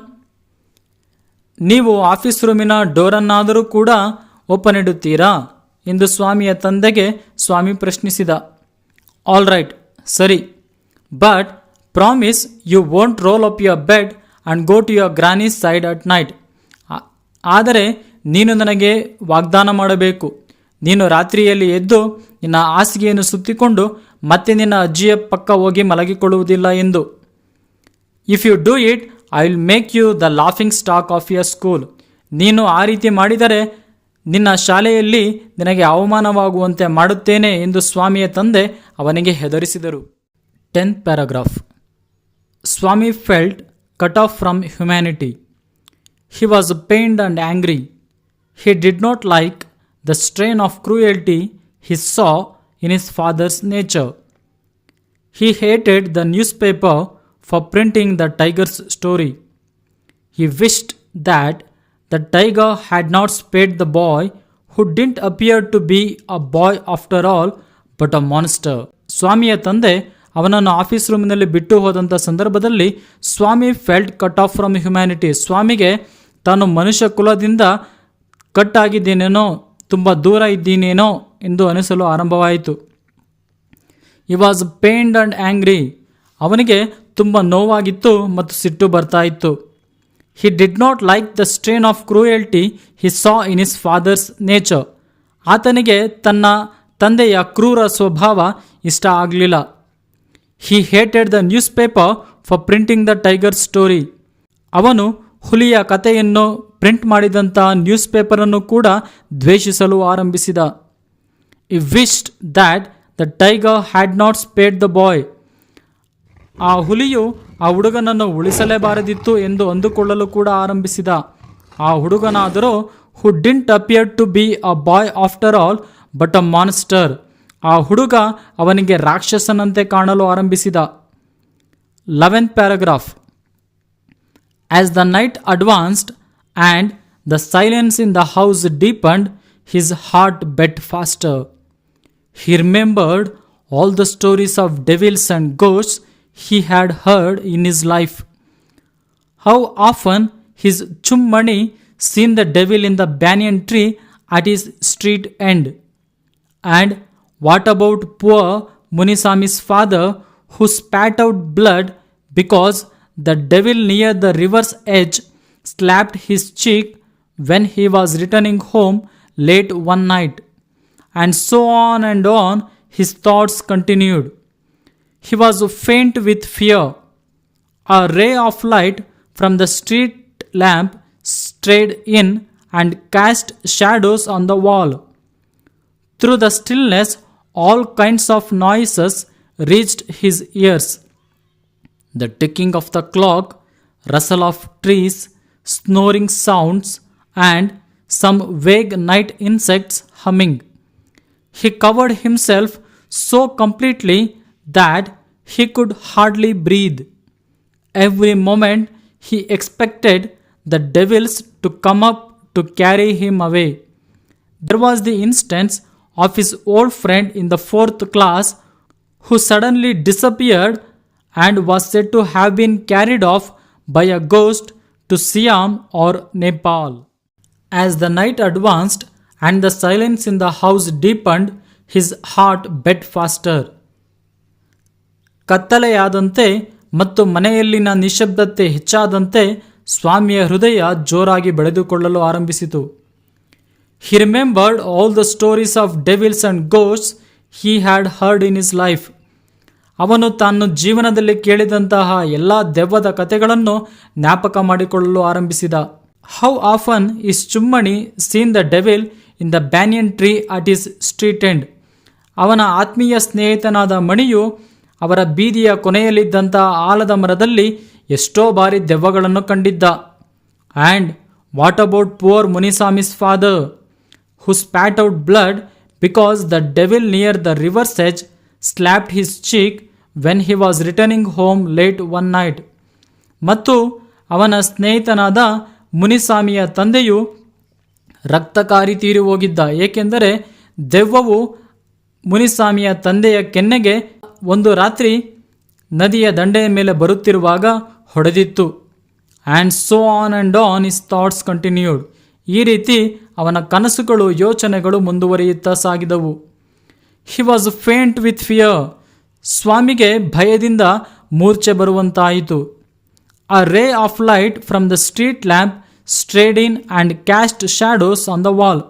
ನೀವು ಆಫೀಸ್ ರೂಮಿನ ಡೋರನ್ನಾದರೂ ಕೂಡ ಓಪನ್ ಇಡುತ್ತೀರಾ ಎಂದು ಸ್ವಾಮಿಯ ತಂದೆಗೆ ಸ್ವಾಮಿ ಪ್ರಶ್ನಿಸಿದ. ಆಲ್ ರೈಟ್, ಸರಿ, but promise you won't roll up your bed and go to your granny's side at night. ಆದರೆ ನೀನು ನನಗೆ ವಾಗ್ದಾನ ಮಾಡಬೇಕು, ನೀನು ರಾತ್ರಿಯಲ್ಲಿ ಎದ್ದು ನಿನ್ನ ಹಾಸಿಗೆಯನ್ನು ಸುತ್ತಿಕೊಂಡು ಮತ್ತೆ ನಿನ್ನ ಅಜ್ಜಿಯ ಪಕ್ಕ ಹೋಗಿ ಮಲಗಿಕೊಳ್ಳುವುದಿಲ್ಲ ಎಂದು. If you do it, I will make you the laughing stock of your school. ನೀನು ಆ ರೀತಿ ಮಾಡಿದರೆ ನಿನ್ನ ಶಾಲೆಯಲ್ಲಿ ನಿನಗೆ ಅವಮಾನವಾಗುವಂತೆ ಮಾಡುತ್ತೇನೆ ಎಂದು ಸ್ವಾಮಿಯ ತಂದೆ ಅವನಿಗೆ ಹೆದರಿಸಿದರು. 10th paragraph. Swami felt cut off from humanity. He was pained and angry. He did not like the strain of cruelty he saw in his father's nature. He hated the newspaper for printing the tiger's story. He wished that the tiger had not spared the boy who didn't appear to be a boy after all but a monster. ಸ್ವಾಮಿಯ ತಂದೆ ಅವನನ್ನು ಆಫೀಸ್ ರೂಮಿನಲ್ಲಿ ಬಿಟ್ಟು ಹೋದಂಥ ಸಂದರ್ಭದಲ್ಲಿ Swami felt cut off from humanity. ಸ್ವಾಮಿಗೆ ತಾನು ಮನುಷ್ಯ ಕುಲದಿಂದ ಕಟ್ ಆಗಿದ್ದೇನೇನೋ, ತುಂಬ ದೂರ ಇದ್ದೀನೇನೋ ಎಂದು ಅನಿಸಲು ಆರಂಭವಾಯಿತು. He was pained and angry. ಅವನಿಗೆ ತುಂಬ ನೋವಾಗಿತ್ತು ಮತ್ತು ಸಿಟ್ಟು ಬರ್ತಾ ಇತ್ತು. He did not like the strain of cruelty he saw in his father's nature. ಆತನಿಗೆ ತನ್ನ ತಂದೆಯ ಕ್ರೂರ ಸ್ವಭಾವ ಇಷ್ಟ ಆಗಲಿಲ್ಲ. He hated the newspaper for printing the tiger story. ಅವನು ಹುಲಿಯ ಕಥೆಯನ್ನು ಪ್ರಿಂಟ್ ಮಾಡಿದಂಥ ನ್ಯೂಸ್ ಪೇಪರನ್ನು ಕೂಡ ದ್ವೇಷಿಸಲು ಆರಂಭಿಸಿದ. He wished that the tiger had not spared the boy. ಆ ಹುಲಿಯು ಆ ಹುಡುಗನನ್ನು ಉಳಿಸಲೇಬಾರದಿತ್ತು ಎಂದು ಅಂದುಕೊಳ್ಳಲು ಕೂಡ ಆರಂಭಿಸಿದ. ಆ ಹುಡುಗನಾದರೂ who didn't appear to be a boy after all but a monster. ಆ ಹುಡುಗ ಅವನಿಗೆ ರಾಕ್ಷಸನಂತೆ ಕಾಣಲು ಆರಂಭಿಸಿದ. 11th paragraph. As the night advanced and the silence in the house deepened, his heart beat faster. He remembered all the stories of devils and ghosts he had heard in his life. How often his Chummani seen the devil in the banyan tree at his street end. And what about poor Munisami's father who spat out blood because the devil near the river's edge slapped his cheek when he was returning home late one night? And so on his thoughts continued. He was faint with fear. A ray of light from the street lamp strayed in and cast shadows on the wall. Through the stillness, all kinds of noises reached his ears. The ticking of the clock, rustle of trees, snoring sounds, and some vague night insects humming. He covered himself so completely that he could hardly breathe. Every moment he expected the devils to come up to carry him away. There was the instance of his old friend in the 4th class who suddenly disappeared and was said to have been carried off by a ghost to Siam or Nepal. As the night advanced and the silence in the house deepened, his heart beat faster. ಕತ್ತಲೆಯಾದಂತೆ ಮತ್ತು ಮನೆಯಲ್ಲಿನ ನಿಶ್ಶಬ್ದತೆ ಹೆಚ್ಚಾದಂತೆ ಸ್ವಾಮಿಯ ಹೃದಯ ಜೋರಾಗಿ ಬೆಳೆದುಕೊಳ್ಳಲು ಆರಂಭಿಸಿತು. He remembered all the stories of devils and ghosts he had heard in his life. ಅವನು ತಾನು ಜೀವನದಲ್ಲಿ ಕೇಳಿದಂತಹ ಎಲ್ಲ ದೆವ್ವದ ಕಥೆಗಳನ್ನು ಜ್ಞಾಪಕ ಮಾಡಿಕೊಳ್ಳಲು ಆರಂಭಿಸಿದ. How often is ಚುಮ್ಮಣಿ seen the devil in the banyan tree at his street end? ಅವನ ಆತ್ಮೀಯ ಸ್ನೇಹಿತನಾದ ಮಣಿಯು ಅವರ ಬೀದಿಯ ಕೊನೆಯಲ್ಲಿದ್ದಂತಹ ಆಲದ ಮರದಲ್ಲಿ ಎಷ್ಟೋ ಬಾರಿ ದೆವ್ವಗಳನ್ನು ಕಂಡಿದ್ದ. And what about poor Munisami's father who spat out blood because the devil near the river's edge slapped his cheek when he was returning home late one night. ಮತ್ತು ಅವನ ಸ್ನೇಹಿತನಾದ ಮುನಿಸ್ವಾಮಿಯ ತಂದೆಯು ರಕ್ತಕಾರಿ ತೀರಿ ಹೋಗಿದ್ದ, ಏಕೆಂದರೆ ದೆವ್ವವು ಮುನಿಸ್ವಾಮಿಯ ತಂದೆಯ ಕೆನ್ನೆಗೆ ಒಂದು ರಾತ್ರಿ ನದಿಯ ದಂಡೆಯ ಮೇಲೆ ಬರುತ್ತಿರುವಾಗ ಹೊಡೆದಿತ್ತು. And so on his thoughts continued. ಈ ರೀತಿ ಅವನ ಕನಸುಗಳು ಯೋಚನೆಗಳು ಮುಂದುವರಿಯುತ್ತಾ ಸಾಗಿದವು. He was faint with fear. ಸ್ವಾಮಿಗೆ ಭಯದಿಂದ ಮೂರ್ಛೆ ಬರುವಂತಾಯಿತು. A ray of light from the street lamp strayed in and cast shadows on the wall.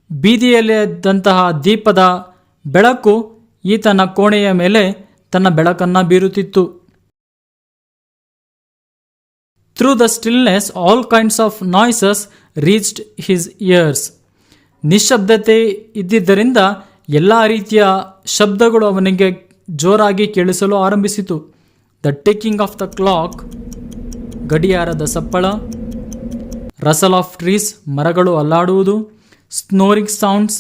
ಬೀದಿಯಲ್ಲಿದ್ದಂತಹ ದೀಪದ ಬೆಳಕು ಈತನ ಕೋಣೆಯ ಮೇಲೆ ತನ್ನ ಬೆಳಕನ್ನು ಬೀರುತ್ತಿತ್ತು. Through the stillness all kinds of noises reached his ears. ನಿಶ್ಶಬ್ದತೆ ಇದ್ದಿದ್ದರಿಂದ ಎಲ್ಲ ರೀತಿಯ ಶಬ್ದಗಳು ಅವನಿಗೆ ಜೋರಾಗಿ ಕೇಳಿಸಲು ಆರಂಭಿಸಿತು. The ticking of the clock, ಗಡಿಯಾರದ ಸಪ್ಪಳ, ರಸಲ್ ಆಫ್ ಟ್ರೀಸ್, ಮರಗಳು ಅಲ್ಲಾಡುವುದು, ಸ್ನೋರಿಂಗ್ ಸೌಂಡ್ಸ್,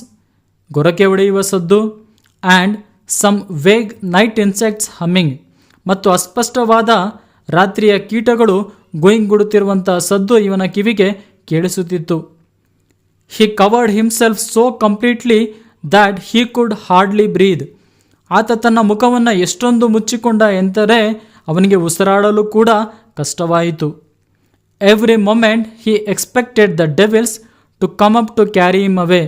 ಗೊರಕೆ ಹೊಡೆಯುವ ಸದ್ದು, and some vague night insects humming, ಮತ್ತು ಅಸ್ಪಷ್ಟವಾದ ರಾತ್ರಿಯ ಕೀಟಗಳು ಗುಡುತ್ತಿರುವಂಥ ಸದ್ದು ಇವನ ಕಿವಿಗೆ ಕೇಳಿಸುತ್ತಿತ್ತು. He covered himself so completely that he could hardly breathe. ಆತ ತನ್ನ ಮುಖವನ್ನು ಎಷ್ಟೊಂದು ಮುಚ್ಚಿಕೊಂಡ ಎಂದರೆ ಅವನಿಗೆ ಉಸಿರಾಡಲು ಕೂಡ ಕಷ್ಟವಾಯಿತು. Every moment he expected the devils to come up to carry him away.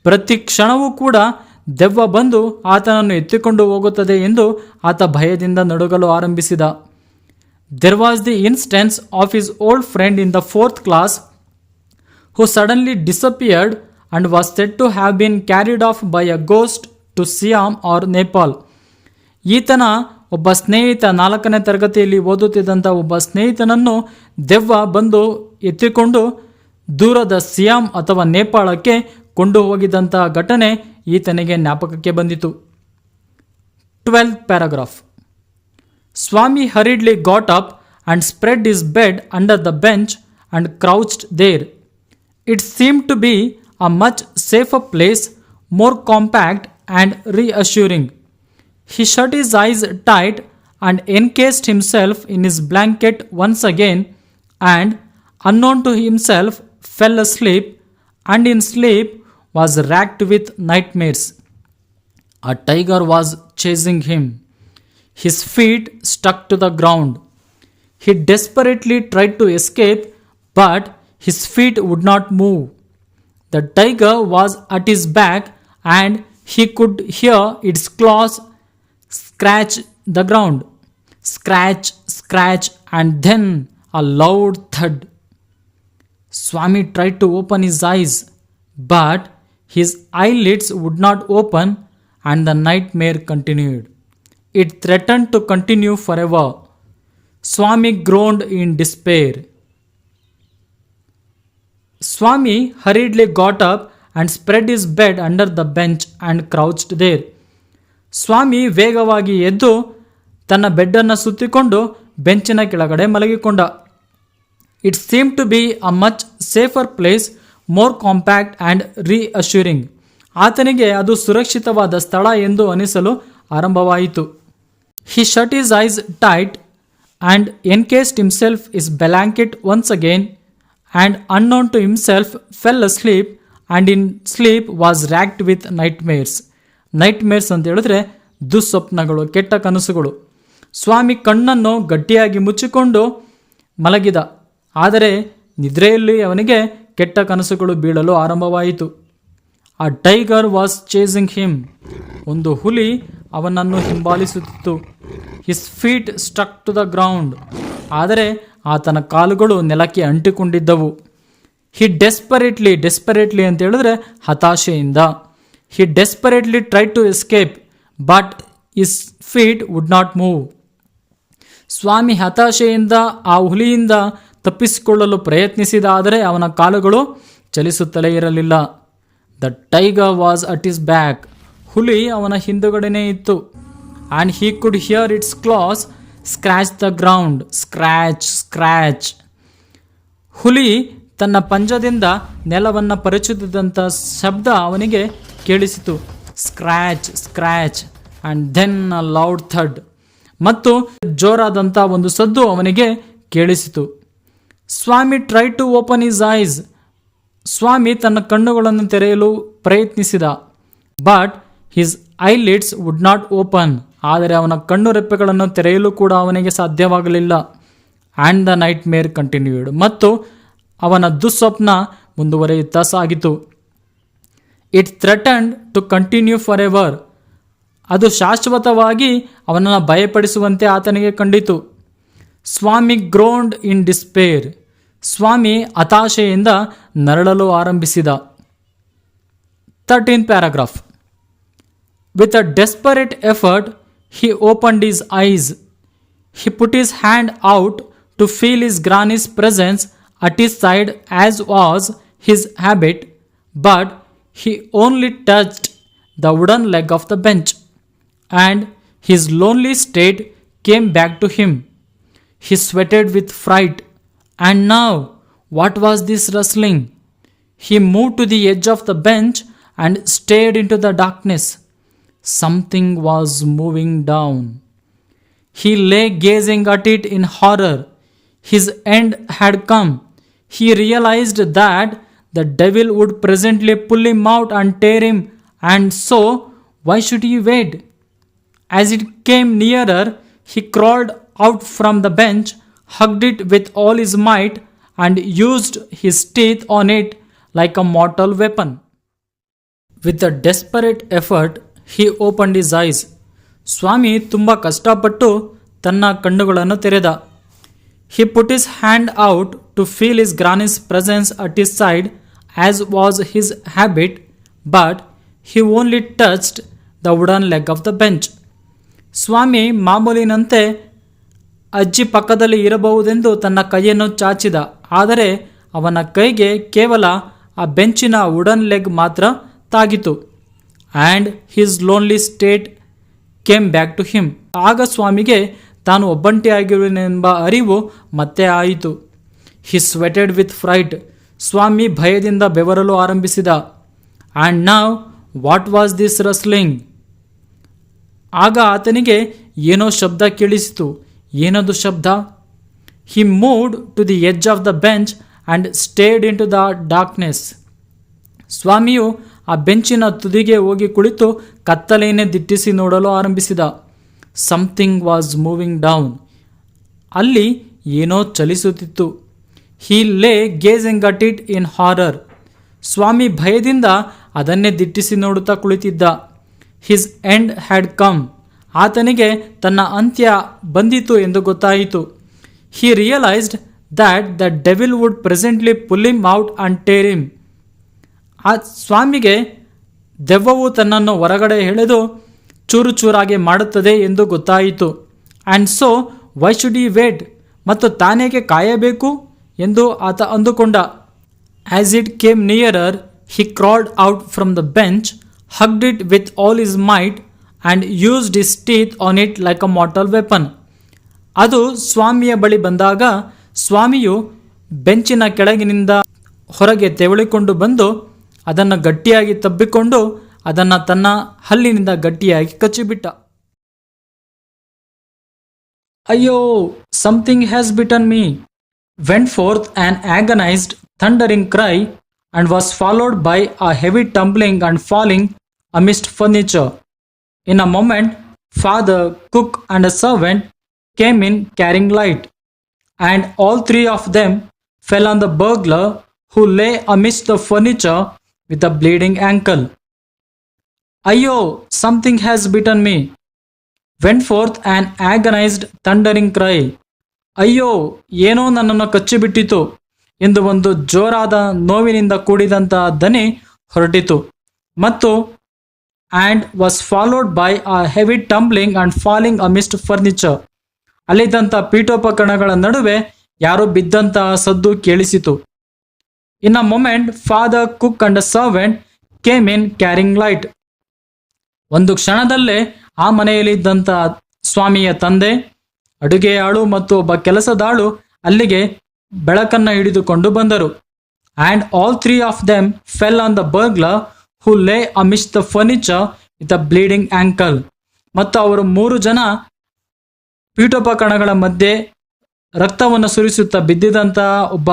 ಪ್ರತಿ ಕ್ಷಣವೂ ಕೂಡ ದೆವ್ವ ಬಂದು ಆತನನ್ನು ಎತ್ತಿಕೊಂಡು ಹೋಗುತ್ತದೆ ಎಂದು ಆತ ಭಯದಿಂದ ನಡುಗಲು ಆರಂಭಿಸಿದ. There was the instance of his old friend in the 4th class who suddenly disappeared and was said to have been carried off by a ghost to Siam or Nepal. ಈತನ ಒಬ್ಬ ಸ್ನೇಹಿತ 4ನೇ ತರಗತಿಯಲ್ಲಿ ಓದುತ್ತಿದ್ದಂಥ ಒಬ್ಬ ಸ್ನೇಹಿತನನ್ನು ದೆವ್ವ ಬಂದು ಎತ್ತಿಕೊಂಡು ದೂರದ ಸಿಯಾಮ್ ಅಥವಾ ನೇಪಾಳಕ್ಕೆ ಕೊಂಡು ಹೋಗಿದ್ದಂತಹ ಘಟನೆ ಈತನಿಗೆ ಜ್ಞಾಪಕಕ್ಕೆ ಬಂದಿತು. 12th paragraph. Swami hurriedly got up and spread his bed under the bench and crouched there. It seemed to be a much safer place, more compact and reassuring. He shut his eyes tight and encased himself in his blanket once again, and, unknown to himself, fell asleep, and in sleep was racked with nightmares. A tiger was chasing him. His feet stuck to the ground. He desperately tried to escape, but his feet would not move. The tiger was at his back, and he could hear its claws scratch the ground. Scratch, scratch, and then a loud thud. Swami tried to open his eyes, but his eyelids would not open, and the nightmare continued. It threatened to continue forever. Swami groaned in despair. Swami hurriedly got up and spread his bed under the bench and crouched there. ಸ್ವಾಮಿ ವೇಗವಾಗಿ ಎದ್ದು ತನ್ನ ಬೆಡ್ಡನ್ನು ಸುತ್ತಿಕೊಂಡು ಬೆಂಚಿನ ಕೆಳಗಡೆ ಮಲಗಿಕೊಂಡ. It seem to be a much safer place, more compact and reassuring. ಆತನಿಗೆ ಅದು ಸುರಕ್ಷಿತವಾದ ಸ್ಥಳ ಎಂದು ಅನಿಸಲು ಆರಂಭವಾಯಿತು. He shut his eyes tight and encased himself in his blanket once again, and unknown to himself fell asleep, and in sleep was racked with nightmares. ನೈಟ್ಮೇರ್ಸ್ ಅಂತ ಹೇಳಿದ್ರೆ ದುಸ್ವಪ್ನಗಳು, ಕೆಟ್ಟ ಕನಸುಗಳು. ಸ್ವಾಮಿ ಕಣ್ಣನ್ನು ಗಟ್ಟಿಯಾಗಿ ಮುಚ್ಚಿಕೊಂಡು ಮಲಗಿದ, ಆದರೆ ನಿದ್ರೆಯಲ್ಲಿ ಅವನಿಗೆ ಕೆಟ್ಟ ಕನಸುಗಳು ಬೀಳಲು ಆರಂಭವಾಯಿತು. ಆ ಟೈಗರ್ ವಾಸ್ ಚೇಸಿಂಗ್ ಹಿಮ್. ಒಂದು ಹುಲಿ ಅವನನ್ನು ಹಿಂಬಾಲಿಸುತ್ತಿತ್ತು. His feet stuck to the ground. ಆದರೆ ಆತನ ಕಾಲುಗಳು ನೆಲಕ್ಕೆ ಅಂಟಿಕೊಂಡಿದ್ದವು. ಹಿ ಡೆಸ್ಪರೇಟ್ಲಿ ಅಂತ ಹೇಳಿದ್ರೆ ಹತಾಶೆಯಿಂದ. He desperately try to escape but his feet would not move. Swami ಹತಾಶೆಯಿಂದ ಆ ಹುಲಿಯಿಂದ ತಪ್ಪಿಸಿಕೊಳ್ಳಲು ಪ್ರಯತ್ನಿಸಿದ, ಆದರೆ ಅವನ ಕಾಲುಗಳು ಚಲಿಸುತ್ತಲೇ ಇರಲಿಲ್ಲ. The tiger was at his back. ಹುಲಿ ಅವನ ಹಿಂದುಗಡೆನೇ ಇತ್ತು. And he could hear its claws scratch the ground. Scratch. ಹುಲಿ ತನ್ನ ಪಂಜದಿಂದ ನೆಲವನ್ನು ಪರಚುತ್ತಿದ್ದಂಥ ಶಬ್ದ ಅವನಿಗೆ ಕೇಳಿಸಿತು. Scratch and then a loud thud. ಮತ್ತು ಜೋರಾದಂಥ ಒಂದು ಸದ್ದು ಅವನಿಗೆ ಕೇಳಿಸಿತು. Swami try to open his eyes. Swami ತನ್ನ ಕಣ್ಣುಗಳನ್ನು ತೆರೆಯಲು ಪ್ರಯತ್ನಿಸಿದ. But his eyelids would not open. ಆದರೆ ಅವನ ಕಣ್ಣು ರೆಪ್ಪೆಗಳನ್ನು ತೆರೆಯಲು ಕೂಡ ಅವನಿಗೆ ಸಾಧ್ಯವಾಗಲಿಲ್ಲ. And the nightmare continued. ಮತ್ತು ಅವನ ದುಸ್ವಪ್ನ ಮುಂದುವರಿಯುತ್ತಾ ಸಾಗಿತು. It threatened to continue for ever. ಅದು ಶಾಶ್ವತವಾಗಿ ಅವನನ್ನು ಭಯಪಡಿಸುವಂತೆ ಆತನಿಗೆ ಕಂಡಿತು. ಸ್ವಾಮಿ ಗ್ರೋನ್ಡ್ ಇನ್ ಡಿಸ್ಪೇರ್. ಸ್ವಾಮಿ ಹತಾಶೆಯಿಂದ ನರಳಲು ಆರಂಭಿಸಿದ. 13th paragraph. With a desperate effort, he opened his eyes. He put his hand out to feel his granny's presence at his side as was his habit, but he only touched the wooden leg of the bench, and his lonely state came back to him. He sweated with fright, and now what was this rustling? He moved to the edge of the bench and stared into the darkness. Something was moving down. He lay gazing at it in horror. His end had come. He realized that the devil would presently pull him out and tear him, and so why should he wait? As it came nearer, he crawled out from the bench, hugged it with all his might, and used his teeth on it like a mortal weapon. With a desperate effort, he opened his eyes. ಸ್ವಾಮಿ ತುಂಬ ಕಷ್ಟಪಟ್ಟು ತನ್ನ ಕಣ್ಣುಗಳನ್ನು ತೆರೆದ. He put his hand out to feel his granny's presence at his side as was his habit, but he only touched the wooden leg of the bench. ಸ್ವಾಮಿ ಮಾಮೂಲಿನಂತೆ ಅಜ್ಜಿ ಪಕ್ಕದಲ್ಲಿ ಇರಬಹುದೆಂದು ತನ್ನ ಕೈಯನ್ನು ಚಾಚಿದ. ಆದರೆ ಅವನ ಕೈಗೆ ಕೇವಲ ಆ ಬೆಂಚಿನ ವುಡನ್ ಲೆಗ್ ಮಾತ್ರ ತಾಗಿತು. And his lonely state came back to him. ಆಗ ಸ್ವಾಮಿಗೆ ತಾನು ಒಬ್ಬಂಟಿಯಾಗಿರುವೆನೆಂಬ ಅರಿವು ಮತ್ತೆ ಆಯಿತು. ಹಿ ಸ್ವೆಟೆಡ್ ವಿತ್ ಫ್ರೈಟ್. ಸ್ವಾಮಿ ಭಯದಿಂದ ಬೆವರಲು ಆರಂಭಿಸಿದ. ಆ್ಯಂಡ್ ನಾವ್ ವಾಟ್ ವಾಸ್ ದಿಸ್ ರಸ್ಲಿಂಗ್. ಆಗ ಆತನಿಗೆ ಏನೋ ಶಬ್ದ ಕೇಳಿಸಿತು. ಏನದು ಶಬ್ದ? He moved to the edge of the bench and stared into the darkness. ಸ್ವಾಮಿಯು ಆ ಬೆಂಚಿನ ತುದಿಗೆ ಹೋಗಿ ಕುಳಿತು ಕತ್ತಲೆಯನ್ನೇ ದಿಟ್ಟಿಸಿ ನೋಡಲು ಆರಂಭಿಸಿದ. Something was moving down. ಅಲ್ಲಿ ಏನೋ ಚಲಿಸುತ್ತಿತ್ತು. He lay gazing at it in horror. Swami ಭಯದಿಂದ ಅದನ್ನೇ ದಿಟ್ಟಿಸಿ ನೋಡುತ್ತಾ ಕುಳಿತಿದ್ದ. His end had come. ಆತನಿಗೆ ತನ್ನ ಅಂತ್ಯ ಬಂದಿತು ಎಂದು ಗೊತ್ತಾಯಿತು. He realised that the devil would presently pull him out and tear him. ಆ ಸ್ವಾಮಿಗೆ ದೆವ್ವವು ತನ್ನನ್ನು ಹೊರಗಡೆ ಎಳೆದು ಚೂರು ಚೂರಾಗಿ ಮಾಡುತ್ತದೆ ಎಂದು ಗೊತ್ತಾಯಿತು. And so why should he wait. ಮತ್ತು ತಾನೇಕೆ ಕಾಯಬೇಕು ಎಂದು ಆತ ಅಂದುಕೊಂಡ. As it came nearer, he crawled out from the bench, hugged it with all his might, and used his teeth on it like a mortal weapon. ಅದು ಸ್ವಾಮಿಯ ಬಳಿ ಬಂದಾಗ ಸ್ವಾಮಿಯು ಬೆಂಚಿನ ಕೆಳಗಿನಿಂದ ಹೊರಗೆ ತೆವಳಿಕೊಂಡು ಬಂದು ಅದನ್ನು ಗಟ್ಟಿಯಾಗಿ ತಬ್ಬಿಕೊಂಡು ಅದನ್ನು ತನ್ನ ಹಲ್ಲಿನಿಂದ ಗಟ್ಟಿಯಾಗಿ ಕಚ್ಚಿಬಿಟ್ಟ. ಅಯ್ಯೋ, something has bitten me, went forth on agonized thundering cry, and was followed by a heavy tumbling and falling amidst furniture. In a moment, father, cook, and a servant came in carrying light, and all three of them fell on the burglar, who lay amidst the furniture with a bleeding ankle. Ayyo, something has bitten me, went forth an agonised thundering cry. ಅಯ್ಯೋ, ಏನೋ ನನ್ನನ್ನು ಕಚ್ಚಿಬಿಟ್ಟಿತು ಎಂದು ಒಂದು ಜೋರಾದ ನೋವಿನಿಂದ ಕೂಡಿದಂತಹ ದನಿ ಹೊರಟಿತು. ಮತ್ತು and was followed by a heavy tumbling and falling amidst furniture. ಅಲ್ಲಿದ್ದಂಥ ಪೀಠೋಪಕರಣಗಳ ನಡುವೆ ಯಾರೋ ಬಿದ್ದಂತಹ ಸದ್ದು ಕೇಳಿಸಿತು. In a moment, father, cook and a servant came in carrying light. ಒಂದು ಕ್ಷಣದಲ್ಲೇ ಆ ಮನೆಯಲ್ಲಿದ್ದಂಥ ಸ್ವಾಮಿಯ ತಂದೆ, ಅಡುಗೆಯಾಳು ಮತ್ತು ಒಬ್ಬ ಕೆಲಸದಾಳು ಅಲ್ಲಿಗೆ ಬೆಳಕನ್ನು ಹಿಡಿದುಕೊಂಡು ಬಂದರು. And all three of them fell on the burglar who lay amidst the furniture with a bleeding ankle. ಮತ್ತು ಅವರು 3 ಜನ ಪೀಠೋಪಕರಣಗಳ ಮಧ್ಯೆ ರಕ್ತವನ್ನು ಸುರಿಸುತ್ತಾ ಬಿದ್ದಿದಂತಹ ಒಬ್ಬ